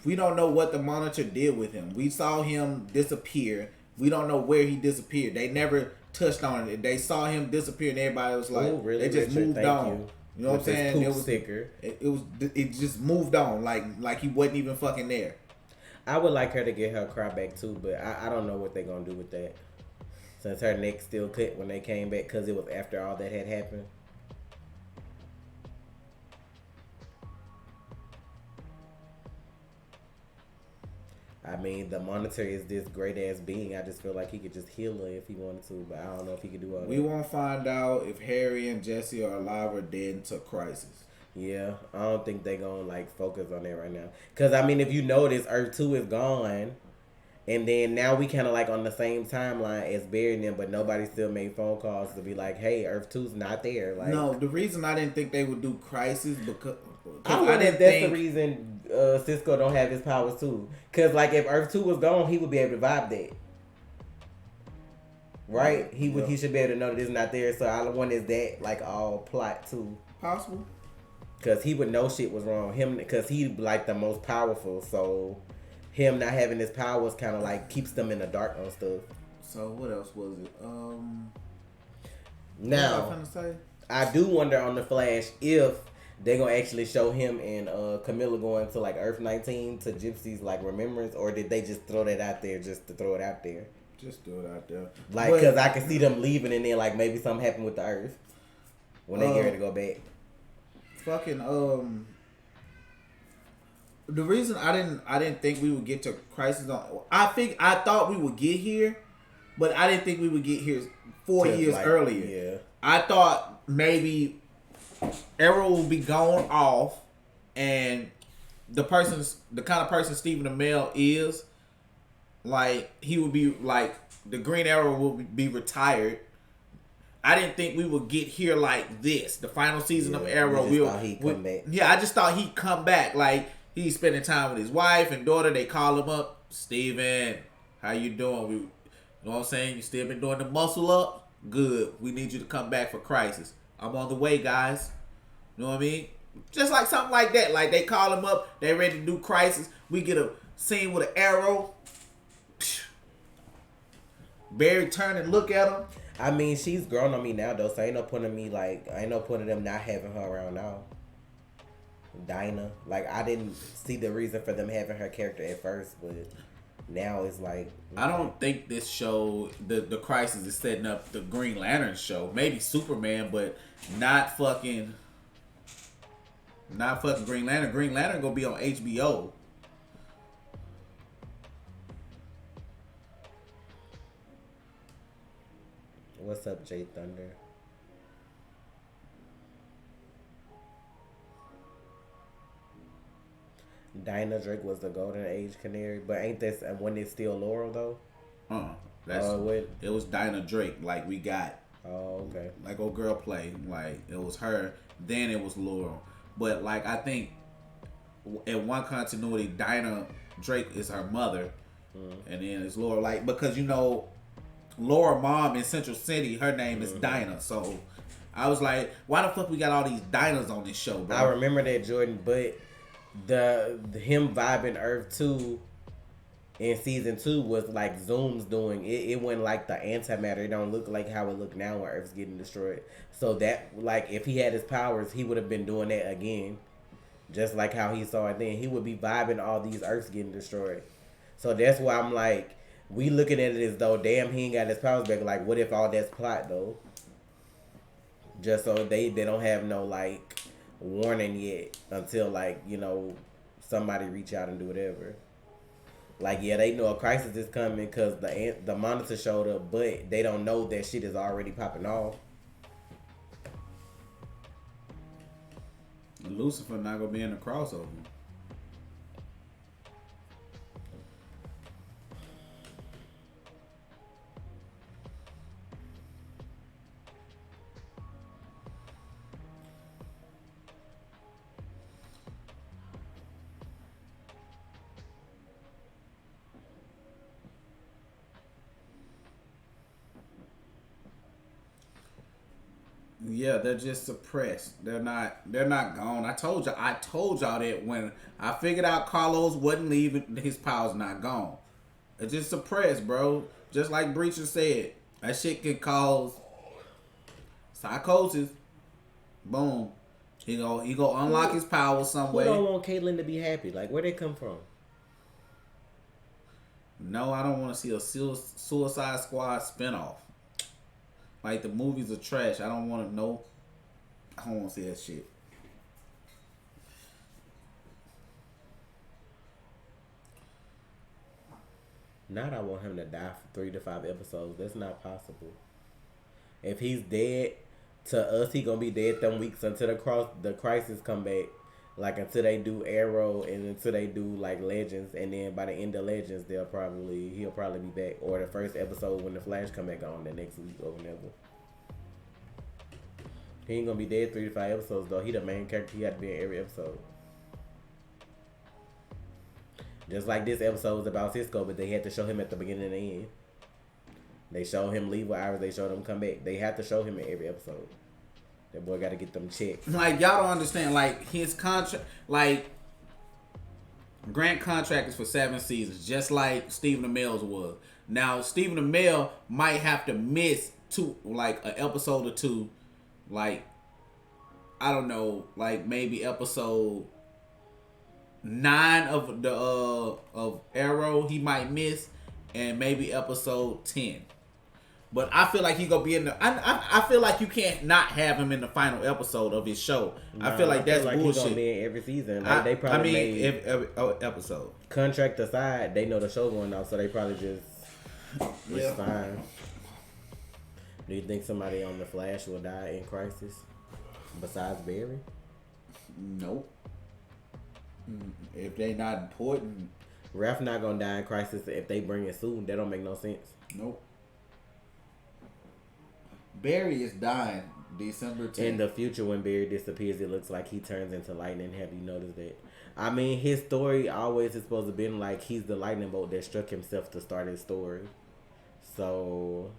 we don't know what the monitor did with him. We saw him disappear. We don't know where he disappeared. They never touched on it. They saw him disappear, and everybody was like, really, they just moved on. You know what I'm saying? It was sticker. It just moved on, like he wasn't even fucking there. I would like her to get her cry back too, but I don't know what they're gonna do with that. Since her neck still cut when they came back, because it was after all that had happened. I mean, the Monitor is this great ass being. I just feel like he could just heal her if he wanted to, but I don't know if he could do all that. We won't find out if Harry and Jesse are alive or dead until Crisis. Yeah, I don't think they gonna like focus on that right now. Cause I mean, if you notice, Earth 2 is gone, and then now we kind of like on the same timeline as burying them, but nobody still made phone calls to be like, "Hey, Earth 2's not there." Like, no, the reason I didn't think they would do Crisis because I wonder if that's the reason Cisco don't have his powers too. Cause like if Earth 2 was gone, he would be able to vibe that. Right? He would. He should be able to know that it's not there. So I wonder is that like all plot too? Possible. Cause he would know shit was wrong. Him, cause he like the most powerful. So him not having his powers kind of like keeps them in the dark on stuff. So what else was it? Now what was I finna say? I do wonder on the Flash if they gonna actually show him and Camilla going to like Earth 19 to Gypsy's like remembrance, or did they just throw that out there just to throw it out there? Just throw it out there. Like, cause I can see them leaving and then like maybe something happened with the Earth when they get ready to go back. Fucking the reason I didn't think we would get to Crisis on I thought we would get here, but I didn't think we would get here 4 years like, earlier. Yeah. I thought maybe Arrow will be going off, and the kind of person Stephen Amell is, like he would be like the Green Arrow will be retired. I didn't think we would get here like this. The final season of Arrow, come back. Yeah, I just thought he'd come back. Like he's spending time with his wife and daughter. They call him up, Steven, how you doing? You know what I'm saying? You still been doing the muscle up? Good. We need you to come back for Crisis. I'm on the way, guys. You know what I mean? Just like something like that. Like they call him up, they ready to do Crisis. We get a scene with an Arrow. Barry turn and look at him. I mean, she's grown on me now though, so ain't no point in me like ain't no point in them not having her around now. Dinah, like I didn't see the reason for them having her character at first, but now it's like I don't think this show, the Crisis is setting up the Green Lantern show. Maybe Superman, but not fucking Green Lantern. Green Lantern gonna be on HBO. What's up, Jay Thunder? Dinah Drake was the Golden Age Canary, but ain't this when it's still Laurel though? It was Dinah Drake. Like we got. Oh, okay. Like old girl play. Like it was her. Then it was Laurel. But like I think in one continuity, Dinah Drake is her mother, and then it's Laurel. Like because you know. Laura mom in Central City, her name is Dinah. So I was like, why the fuck we got all these Dinahs on this show, bro? I remember that, Jordan, but the him vibing Earth 2 in season 2 was like Zoom's doing. It went like the antimatter. It don't look like how it look now when Earth's getting destroyed. So that like if he had his powers, he would have been doing that again. Just like how he saw it then. He would be vibing all these Earths getting destroyed. So that's why I'm like, we looking at it as though, damn, he ain't got his powers back. Like, what if all that's plot, though? Just so they don't have no, like, warning yet until, like, you know, somebody reach out and do whatever. Like, yeah, they know a crisis is coming because the Monitor showed up, but they don't know that shit is already popping off. Lucifer not going to be in the crossover. Yeah, they're just suppressed. They're not gone. I told y'all that when I figured out Carlos wasn't leaving, his powers not gone. It's just suppressed, bro. Just like Breacher said, that shit can cause psychosis. Boom. He go unlock his powers some way. Who don't want Caitlyn to be happy? Like, where they come from? No, I don't want to see a Suicide Squad spinoff. Like the movies are trash. I don't want to know. I don't want to see that shit. Not I want him to die for 3 to 5 episodes. That's not possible. If he's dead, to us he gonna be dead them weeks until the crisis come back. Like until they do Arrow and until they do like Legends, and then by the end of Legends he'll probably be back, or the first episode when the Flash come back on the next week or whenever. He ain't gonna be dead 3 to 5 episodes though. He the main character. He had to be in every episode. Just like this episode was about Cisco, but they had to show him at the beginning and the end. They showed him leave with Iris. They showed him come back. They have to show him in every episode. That boy got to get them checks. Like, y'all don't understand. Like, his contract, like, Grant contract is for 7 seasons, just like Stephen Amell's was. Now, Stephen Amell might have to miss an episode or two. Like, I don't know, like maybe episode 9 of the of Arrow he might miss, and maybe episode 10. But I feel like he gonna be in the. I feel like you can't not have him in the final episode of his show. I feel like that's bullshit. He gonna be in every season. Like they probably every episode. Contract aside, they know the show going off, so they probably just it's fine. Do you think somebody on the Flash will die in Crisis besides Barry? Nope. If they not important, Raph not gonna die in Crisis. If they bring it soon, that don't make no sense. Nope. Barry is dying December 10th. In the future, when Barry disappears, it looks like he turns into lightning. Have you noticed that? I mean, his story always is supposed to be like he's the lightning bolt that struck himself to start his story. So,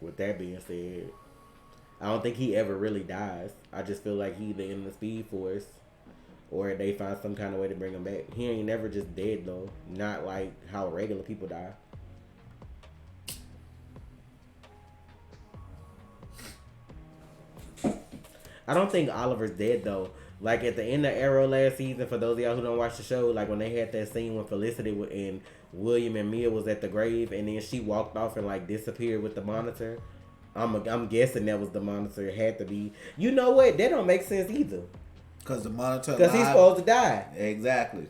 with that being said, I don't think he ever really dies. I just feel like he either in the Speed Force or they find some kind of way to bring him back. He ain't never just dead though. Not like how regular people die. I don't think Oliver's dead though. Like at the end of Arrow last season, for those of y'all who don't watch the show, like when they had that scene when Felicity and William and Mia was at the grave, and then she walked off and like disappeared with the monitor. I'm guessing that was the monitor. It had to be. You know what? That don't make sense either. Cause the monitor. Because he's supposed to die. Exactly.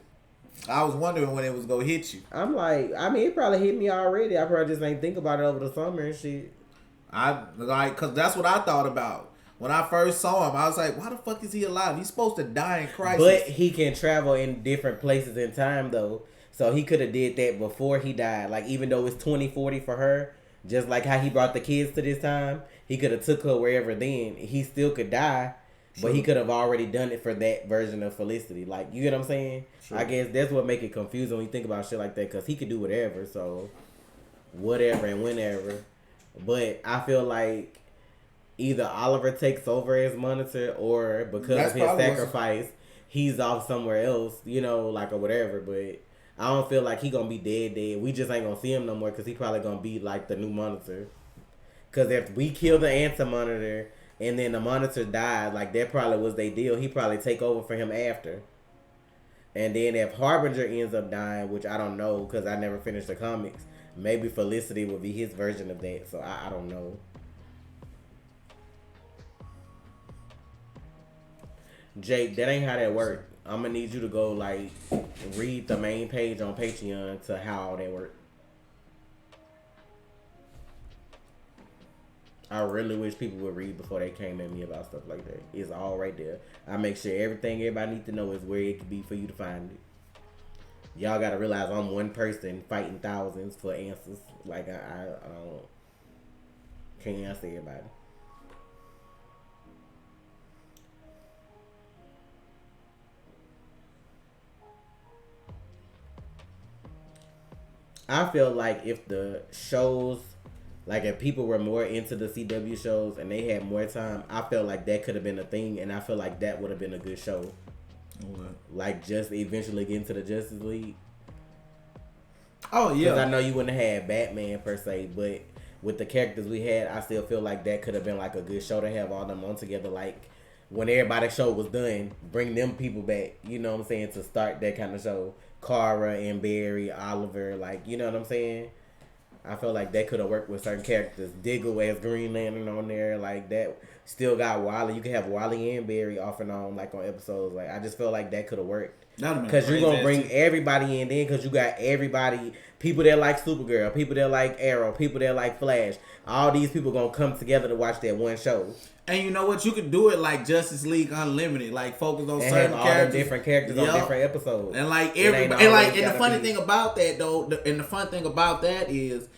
I was wondering when it was gonna hit you. I'm like, I mean, it probably hit me already. I probably just ain't think about it over the summer and shit. Cause that's what I thought about. When I first saw him, I was like, why the fuck is he alive? He's supposed to die in Crisis. But he can travel in different places in time, though. So he could have did that before he died. Like, even though it's 2040 for her, just like how he brought the kids to this time, he could have took her wherever then. He still could die, but he could have already done it for that version of Felicity. Like, you get what I'm saying? Sure. I guess that's what make it confusing when you think about shit like that, because he could do whatever, so whatever and whenever. But I feel like either Oliver takes over as monitor, or because of his sacrifice, he's off somewhere else, you know, like, or whatever. But I don't feel like he gonna be dead. We just ain't gonna see him no more because he probably gonna be like the new monitor. Because if we kill the answer monitor and then the monitor died, like that probably was their deal. He probably take over for him after. And then if Harbinger ends up dying, which I don't know because I never finished the comics, maybe Felicity would be his version of that. So I don't know. Jake, that ain't how that work. I'm gonna need you to go like read the main page on Patreon to how all that work. I really wish people would read before they came at me about stuff like that. It's all right there. I make sure everything everybody needs to know is where it could be for you to find it. Y'all gotta realize I'm one person fighting thousands for answers. Like I don't can't answer everybody. I feel like if the shows, like if people were more into the CW shows and they had more time, I felt like that could have been a thing, and I feel like that would have been a good show. Okay. Like just eventually get into the Justice League. Oh yeah. Because I know you wouldn't have had Batman per se, but with the characters we had, I still feel like that could have been like a good show to have all them on together. Like when everybody's show was done, bring them people back. You know what I'm saying, to start that kind of show. Kara and Barry, Oliver, like, you know what I'm saying? I feel like they could have worked with certain characters. Diggle as Green Lantern on there, like that. Still got Wally. You can have Wally and Barry off and on, like on episodes. Like I just feel like that could have worked. Because you're gonna bring everybody in then, because you got everybody, people that like Supergirl, people that like Arrow, people that like Flash. All these people gonna come together to watch that one show. And you know what? You could do it like Justice League Unlimited, like focus on and certain have all characters, them different characters on different episodes. And like everybody, and the funny thing about that though, and the fun thing about that is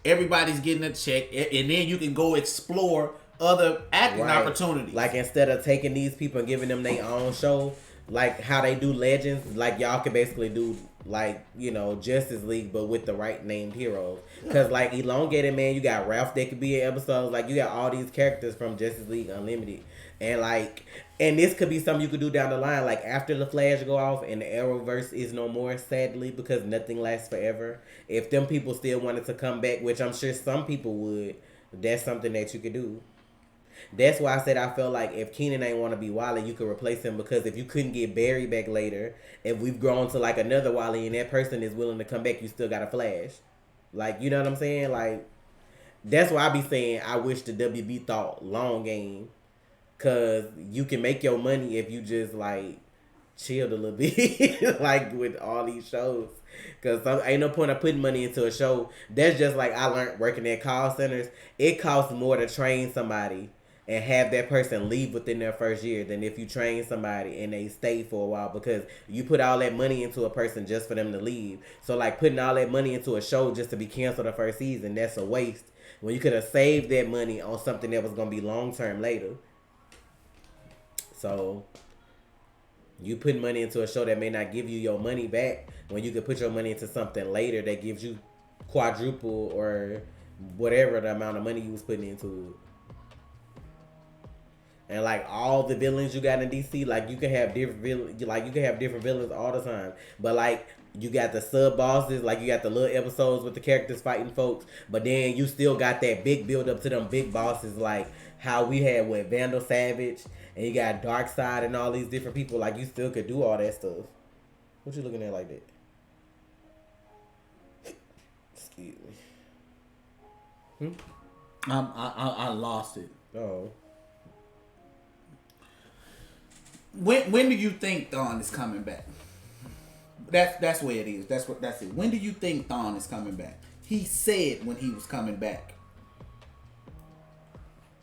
everybody's getting a check, and then you can go explore other acting opportunities. Like instead of taking these people and giving them their own show, like how they do Legends, like y'all can basically do like, you know, Justice League, but with the right named heroes. Because like Elongated Man, you got Ralph that could be in episodes. Like you got all these characters from Justice League Unlimited, and like, and this could be something you could do down the line, like after the Flash go off and the Arrowverse is no more, sadly, because nothing lasts forever. If them people still wanted to come back, which I'm sure some people would, that's something that you could do. That's why I said I felt like if Keenan ain't want to be Wally, you could replace him, because if you couldn't get Barry back later, if we've grown to like another Wally and that person is willing to come back, you still got a Flash. Like, you know what I'm saying? Like, that's why I be saying I wish the WB thought long game, because you can make your money if you just like chilled a little bit, like with all these shows. Because ain't no point of putting money into a show. That's just like I learned working at call centers. It costs more to train somebody and have that person leave within their first year than if you train somebody and they stay for a while, because you put all that money into a person just for them to leave. So like putting all that money into a show just to be canceled the first season, that's a waste. When you could have saved that money on something that was going to be long term later. So you put money into a show that may not give you your money back, when you could put your money into something later that gives you quadruple or whatever the amount of money you was putting into it. And like all the villains you got in DC, like you can have different villains all the time. But like you got the sub bosses, like you got the little episodes with the characters fighting folks, but then you still got that big build up to them big bosses, like how we had with Vandal Savage, and you got Darkseid and all these different people. Like you still could do all that stuff. What you looking at like that? Excuse me. I lost it. Oh. When do you think Thawne is coming back? That's where it is. That's it. When do you think Thawne is coming back? He said when he was coming back.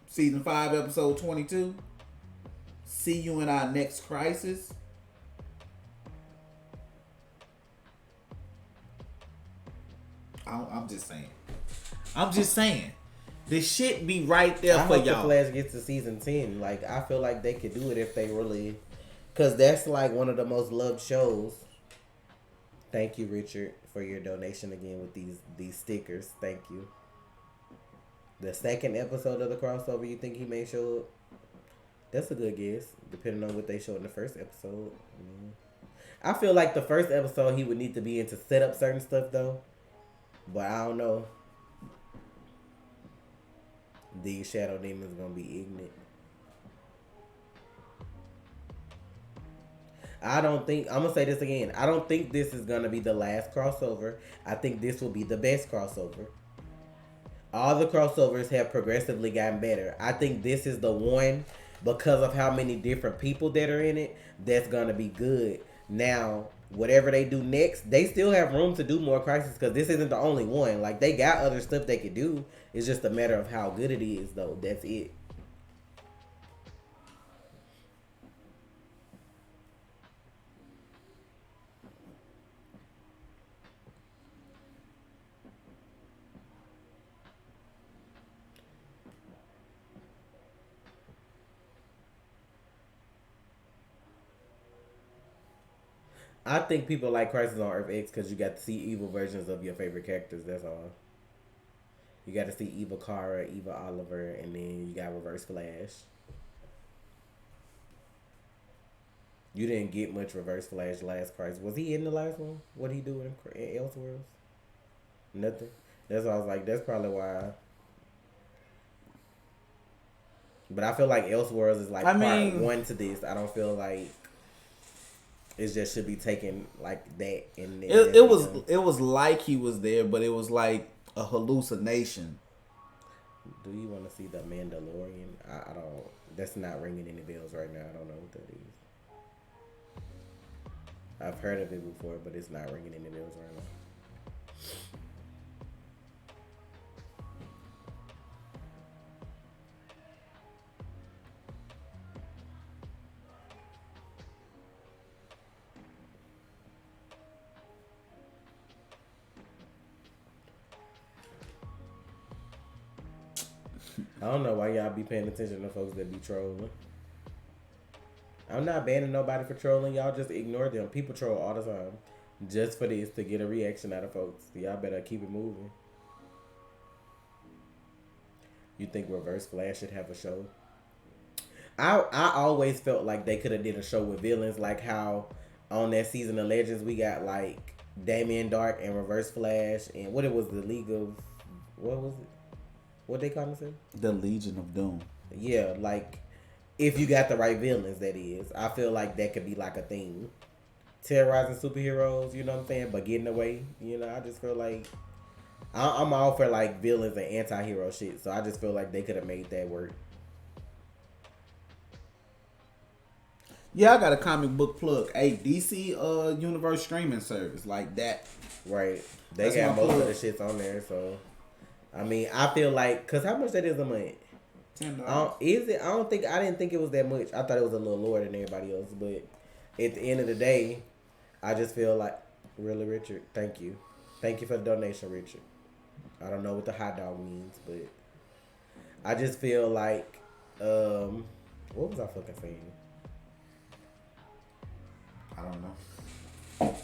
Season 5, episode 22. See you in our next crisis. I'm just saying. This shit be right there for y'all. I hope the Flash gets to season 10. Like, I feel like they could do it if they really... Because that's like one of the most loved shows. Thank you, Richard, for your donation again with these stickers. Thank you. The second episode of the crossover, you think he may show up? That's a good guess, depending on what they showed in the first episode. I feel like the first episode he would need to be in to set up certain stuff, though. But I don't know. These shadow demons gonna be ignorant. I'm gonna say this again. I don't think this is gonna be the last crossover. I think this will be the best crossover. All the crossovers have progressively gotten better. I think this is the one, because of how many different people that are in it, that's gonna be good. Now, whatever they do next, they still have room to do more Crisis, because this isn't the only one. Like, they got other stuff they could do. It's just a matter of how good it is, though. That's it. I think people like Crisis on Earth X because you got to see evil versions of your favorite characters. That's all. You got to see evil Kara, evil Oliver, and then you got Reverse Flash. You didn't get much Reverse Flash last Crisis. Was he in the last one? What did he do in Elseworlds? Nothing. That's why I was like, that's probably why. But I feel like Elseworlds is like part one to this. I don't feel like It just should be taken like that, and then It was like he was there, but it was like a hallucination. Do you want to see the Mandalorian? I don't. That's not ringing any bells right now. I don't know what that is. I've heard of it before, but it's not ringing any bells right now. I don't know why y'all be paying attention to folks that be trolling. I'm not banning nobody for trolling. Y'all just ignore them. People troll all the time. Just for this, to get a reaction out of folks. Y'all better keep it moving. You think Reverse Flash should have a show? I always felt like they could have did a show with villains, like how on that season of Legends we got like Damien Dark and Reverse Flash, and what it was, the League of, what was it? What they call themselves? The Legion of Doom. Yeah, like if you got the right villains, that is. I feel like that could be like a thing. Terrorizing superheroes, you know what I'm saying, but getting away. You know, I just feel like I'm all for like villains and anti-hero shit. So I just feel like they could have made that work. Yeah, I got a comic book plug. Hey, DC Universe streaming service like that. Right. They That's got my most plug. of the shits on there, so I mean, I feel like, cause how much that is a month? $10. Is it? I didn't think it was that much. I thought it was a little lower than everybody else. But at the end of the day, I just feel like, really, Richard, thank you for the donation, Richard. I don't know what the hot dog means, but I just feel like, what was I fucking saying? I don't know.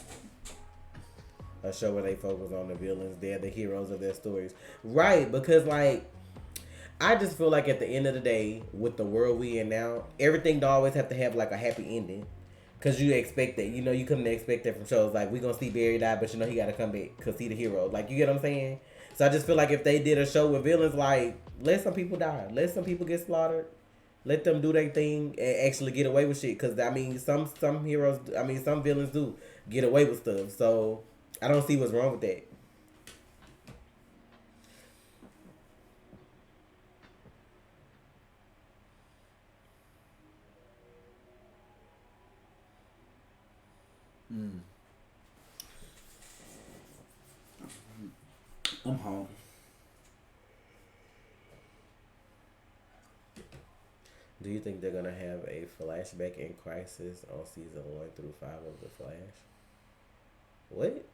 A show where they focus on the villains. They're the heroes of their stories. Right, because like I just feel like at the end of the day, with the world we in now, everything don't always have to have like a happy ending. Cause you expect that. You know, you come to expect that from shows. Like we gonna see Barry die, but you know he gotta come back cause he the hero. Like, you get what I'm saying? So I just feel like if they did a show with villains, like let some people die. Let some people get slaughtered. Let them do their thing and actually get away with shit. Cause I mean some heroes, I mean some villains do get away with stuff. So I don't see what's wrong with that. I'm home. Do you think they're gonna have a flashback in Crisis on season 1 through 5 of The Flash? What?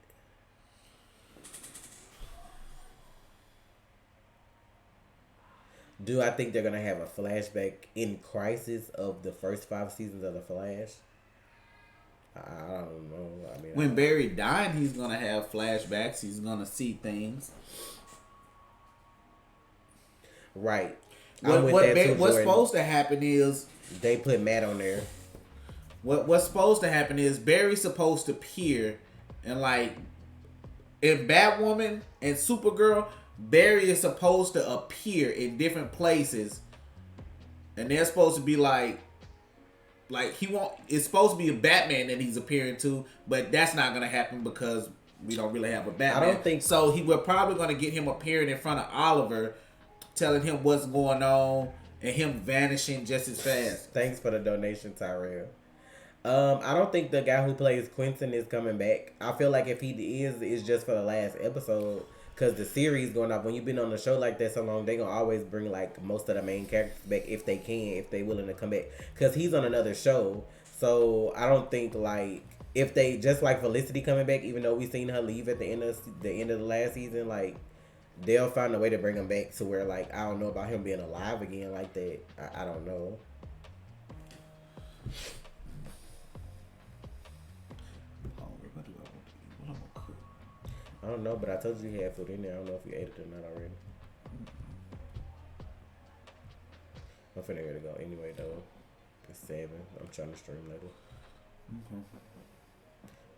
Do I think they're gonna have a flashback in Crisis of the first 5 seasons of The Flash? I don't know. I mean, When Barry died, he's gonna have flashbacks. He's gonna see things. right. What's supposed to happen is They put Matt on there. what's supposed to happen is Barry's supposed to appear, and like in Batwoman and Supergirl, Barry is supposed to appear in different places, and they're supposed to be like he won't. It's supposed to be a Batman that he's appearing to, but that's not gonna happen because we don't really have a Batman. I don't think so. We're probably gonna get him appearing in front of Oliver, telling him what's going on, and him vanishing just as fast. Thanks for the donation, Tyrell. I don't think the guy who plays Quentin is coming back. I feel like if he is, it's just for the last episode. Cause the series going off. When you've been on a show like that so long, they gonna always bring like most of the main characters back if they can, if they willing to come back. Cause he's on another show, so I don't think like if they just like Felicity coming back, even though we seen her leave at the end of the last season, like they'll find a way to bring him back to where like I don't know about him being alive again like that. I don't know. I don't know, but I told you he had food in there. I don't know if you ate it or not already. I'm finna ready to go anyway, though. It's 7. I'm trying to stream later.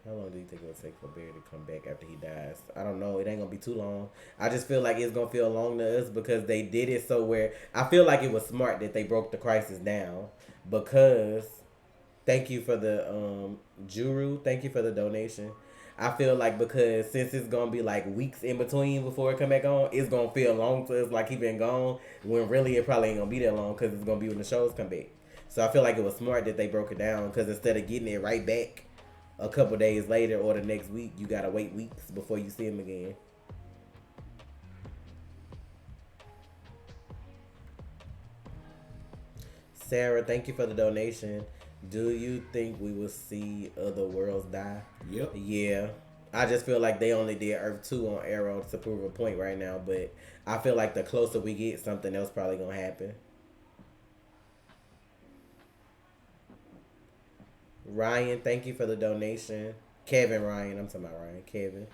How long do you think it'll take for Barry to come back after he dies? I don't know. It ain't gonna be too long. I just feel like it's gonna feel long to us because they did it so where I feel like it was smart that they broke the crisis down because Thank you for the Juru. Thank you for the donation. I feel like because since it's gonna be like weeks in between before it come back on, it's gonna feel long to us like he been gone. When really it probably ain't gonna be that long because it's gonna be when the shows come back. So I feel like it was smart that they broke it down because instead of getting it right back a couple days later or the next week, you gotta wait weeks before you see him again. Sarah, thank you for the donation. Do you think we will see other worlds die? Yep. Yeah. I just feel like they only did Earth 2 on Arrow to prove a point right now, but I feel like the closer we get, something else probably gonna happen. Ryan, thank you for the donation. Kevin Ryan, I'm talking about Ryan. Kevin.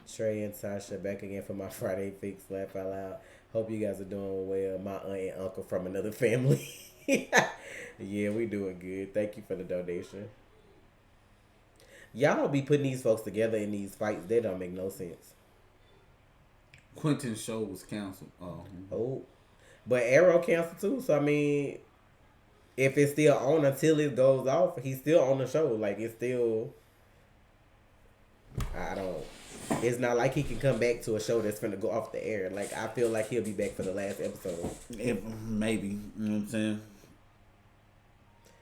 Trey and Tasha back again for my Friday fix. Laugh out loud. Hope you guys are doing well. My aunt and uncle from another family. Yeah, we doing good. Thank you for the donation. Y'all don't be putting these folks together in these fights. They don't make no sense. Quentin's show was canceled. Oh. Oh, but Arrow canceled too. So I mean, if it's still on until it goes off, he's still on the show. Like it's still. I don't. It's not like he can come back to a show that's gonna go off the air. Like I feel like he'll be back for the last episode. Maybe. You know what I'm saying?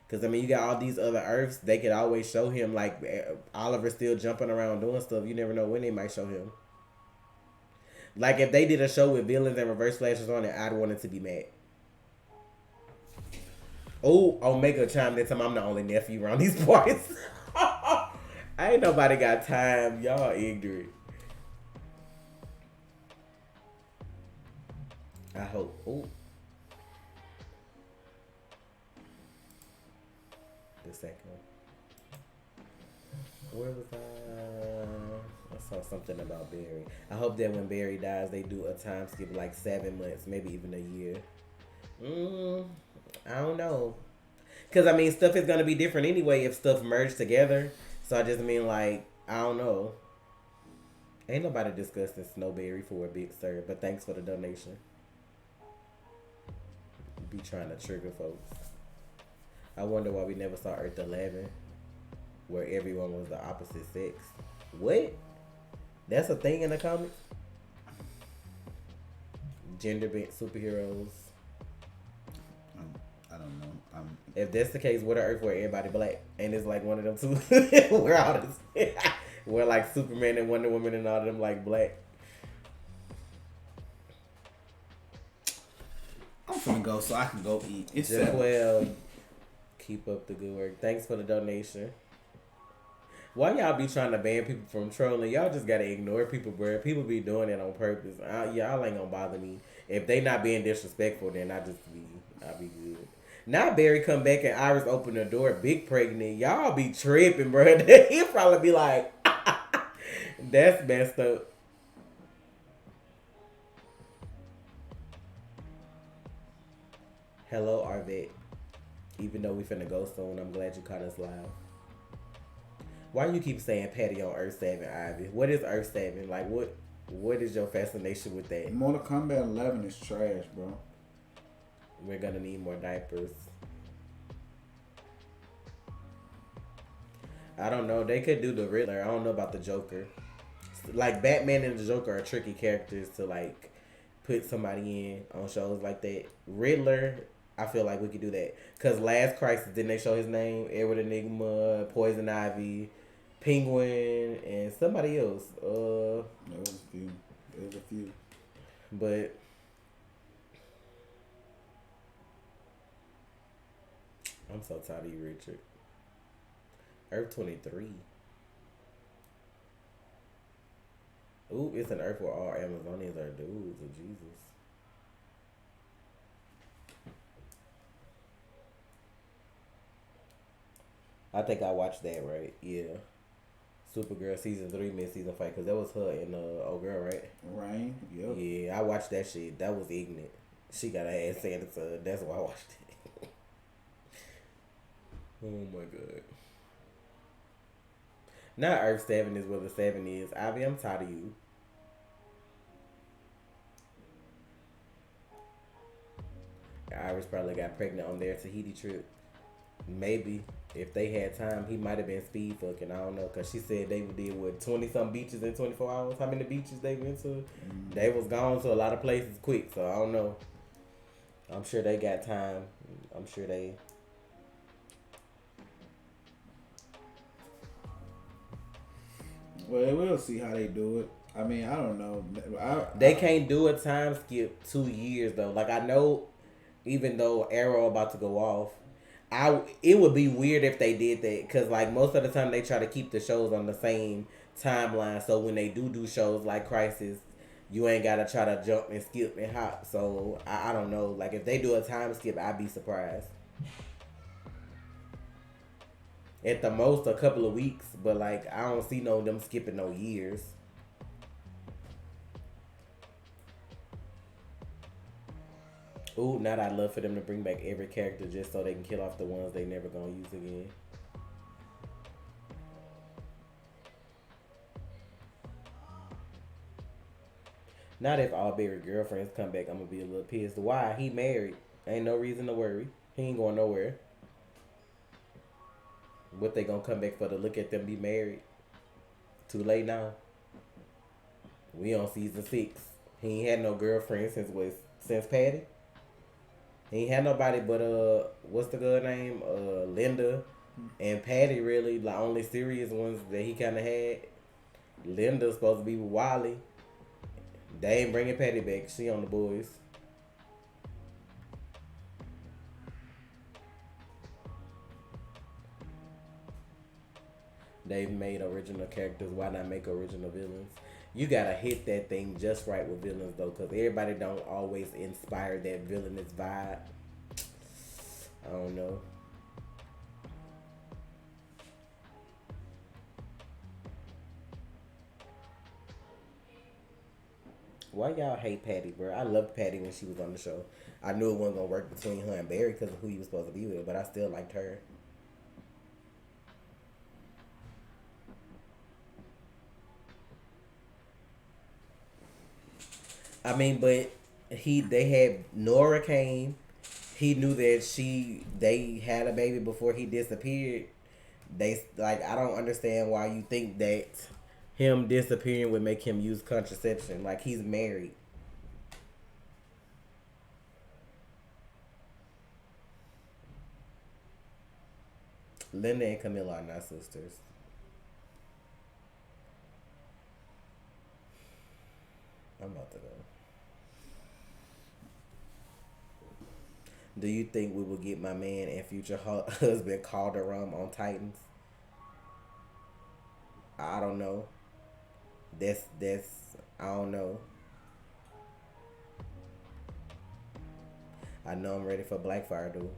Cause I mean, you got all these other Earths. They could always show him like Oliver still jumping around doing stuff. You never know when they might show him. Like if they did a show with villains and reverse flashes on it, I'd want it to be mad. Oh, Omega chimed in. I'm the only nephew around these parts. Ain't nobody got time. Y'all ignorant. I hope. Oh, the second one. Where was I? I saw something about Barry. I hope that when Barry dies, they do a time skip like 7 months, maybe even a year. I don't know. Cause I mean, stuff is gonna be different anyway if stuff merged together. So I just mean like I don't know. Ain't nobody discussing Snowberry for a big sir, but thanks for the donation. Be trying to trigger folks. I wonder why we never saw Earth 11, where everyone was the opposite sex. What? That's a thing in the comics? Gender bent superheroes. I don't know. If that's the case, what are Earth where everybody black? And it's like one of them two. We're all this. We're like Superman and Wonder Woman and all of them like black. I'm finna go so I can go eat. It's Just well, keep up the good work. Thanks for the donation. Why y'all be trying to ban people from trolling? Y'all just gotta ignore people, bro. People be doing it on purpose. Y'all ain't gonna bother me. If they not being disrespectful, then I'll be good. Now Barry come back and Iris open the door, big pregnant. Y'all be tripping, bro. He'll probably be like, that's messed up. Hello, Arvet. Even though we finna go soon, I'm glad you caught us live. Why you keep saying Patty on Earth 7, Ivy? What is Earth 7? Like, what is your fascination with that? Mortal Kombat 11 is trash, bro. We're gonna need more diapers. I don't know. They could do the Riddler. I don't know about the Joker. Like, Batman and the Joker are tricky characters to, like, put somebody in on shows like that. Riddler, I feel like we could do that. Because Last Crisis, didn't they show his name? Edward Enigma, Poison Ivy, Penguin, and somebody else. There was a few. But I'm so tired of you, Richard. Earth 23. Ooh, it's an Earth where all Amazonians are dudes. Oh, Jesus. I think I watched that, right? Yeah. Supergirl season 3 mid-season fight, because that was her and old girl, right? Rain, yep. Yeah, I watched that shit. That was ignorant. She got her ass handed to her. That's why I watched it. Oh my god. Now Earth 7 is where the 7 is. Ivy, I'm tired of you. Iris probably got pregnant on their Tahiti trip. Maybe if they had time, he might have been speed fucking. I don't know, cause she said they did what 20-some beaches in 24 hours. How many beaches they went to? They was gone to a lot of places quick. So I don't know. I'm sure they got time. I'm sure they. Well, we'll see how they do it. I mean, I don't know. They can't do a time skip 2 years though. Like I know, even though Arrow about to go off, it would be weird if they did that because like most of the time they try to keep the shows on the same timeline. So when they do shows like Crisis, you ain't gotta try to jump and skip and hop. So I don't know. Like if they do a time skip, I'd be surprised. At the most, a couple of weeks, but like I don't see them skipping no years. Ooh, now I'd love for them to bring back every character just so they can kill off the ones they never gonna use again. Not if all Barry girlfriends come back, I'm gonna be a little pissed. Why? He married. Ain't no reason to worry. He ain't going nowhere. What they gonna come back for to look at them be married? Too late now. We on season 6. He ain't had no girlfriend since Patty. He ain't had nobody but what's the girl name? Linda and Patty really the only serious ones that he kinda had. Linda's supposed to be with Wiley. They ain't bringing Patty back. She on the boys. They've made original characters. Why not make original villains? You gotta hit that thing just right with villains though, because everybody don't always inspire that villainous vibe. I don't know. Why y'all hate Patty, bro? I loved Patty when she was on the show. I knew it wasn't gonna work between her and Barry because of who he was supposed to be with, but I still liked her. I mean, but they had Nora came. He knew that they had a baby before he disappeared. I don't understand why you think that him disappearing would make him use contraception. Like he's married. Linda and Camilla are not sisters. I'm about to go. Do you think we will get my man and future husband Calderon on Titans? I don't know. That's I don't know. I know I'm ready for Blackfire dude.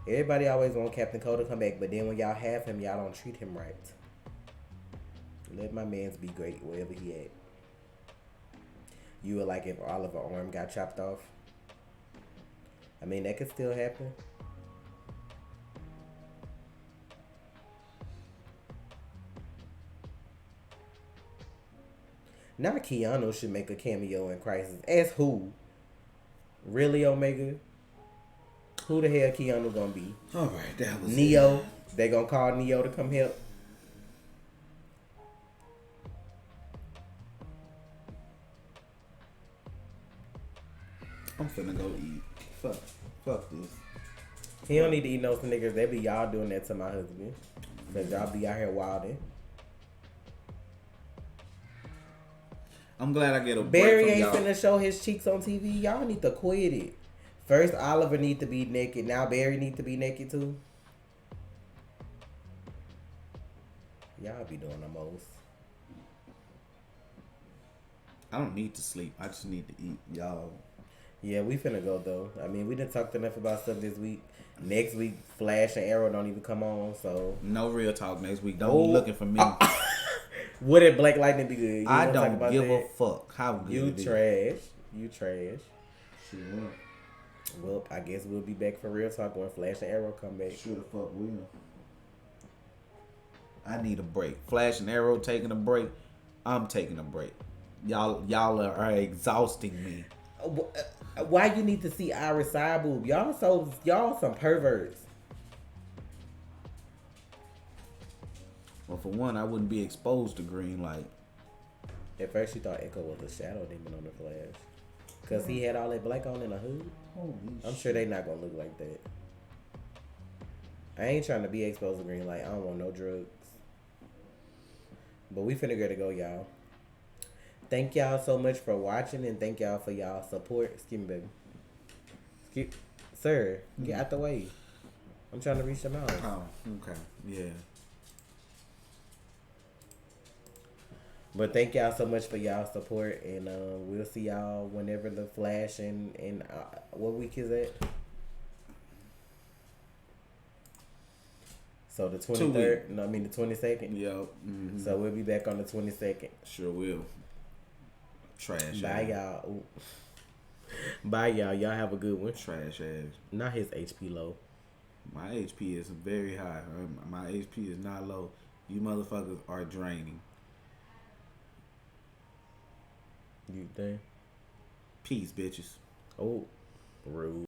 Everybody always want Captain Cole to come back, but then when y'all have him, y'all don't treat him right. Let my mans be great wherever he at. You would like if Oliver's arm got chopped off? I mean, that could still happen. Now Keanu should make a cameo in Crisis. As who? Really, Omega? Who the hell Keanu gonna be? Alright, that was Neo. it. They gonna call Neo to come help. I'm finna go eat. Fuck this. He don't need to eat no Snickers. They be y'all doing that to my husband. Cause y'all be out here wilding. I'm glad I get a Barry break from ain't y'all. finna show his cheeks on TV. Y'all need to quit it. First Oliver need to be naked. Now Barry need to be naked too. Y'all be doing the most. I don't need to sleep. I just need to eat. Y'all. Yeah, we finna go though. I mean, we done talked enough about stuff this week. Next week, Flash and Arrow don't even come on, so No real talk next week. Don't be looking for me. Would it Black Lightning be good? You I wanna talk don't about give that? a fuck how good You it is. trash. You trash. Sure. Well, I guess we'll be back for real talk when Flash and Arrow come back. Sure the fuck will. I need a break. Flash and Arrow taking a break. I'm taking a break. Y'all are exhausting me. Why you need to see Iris side boob? Y'all some perverts. Well, for one, I wouldn't be exposed to green light. At first, she thought Echo was a shadow demon on the Flash, cause he had all that black on in the hood. I'm sure they not gonna look like that. I ain't trying to be exposed to green light. I don't want no drugs. But we finna get to go, y'all. Thank y'all so much for watching, and thank y'all for y'all support. Excuse me, baby. Sir, get out the way. I'm trying to reach them out. Oh, okay. Yeah. But thank y'all so much for y'all support, and we'll see y'all whenever the Flash and what week is it? So the 23rd? No, I mean the 22nd. Yep. Mm-hmm. So we'll be back on the 22nd. Sure will. Trash. Bye, y'all. Ooh. Bye, y'all. Y'all have a good one. Trash ass. Not his HP low. My HP is very high. My HP is not low. You motherfuckers are draining. You think? Peace, bitches. Oh, rude.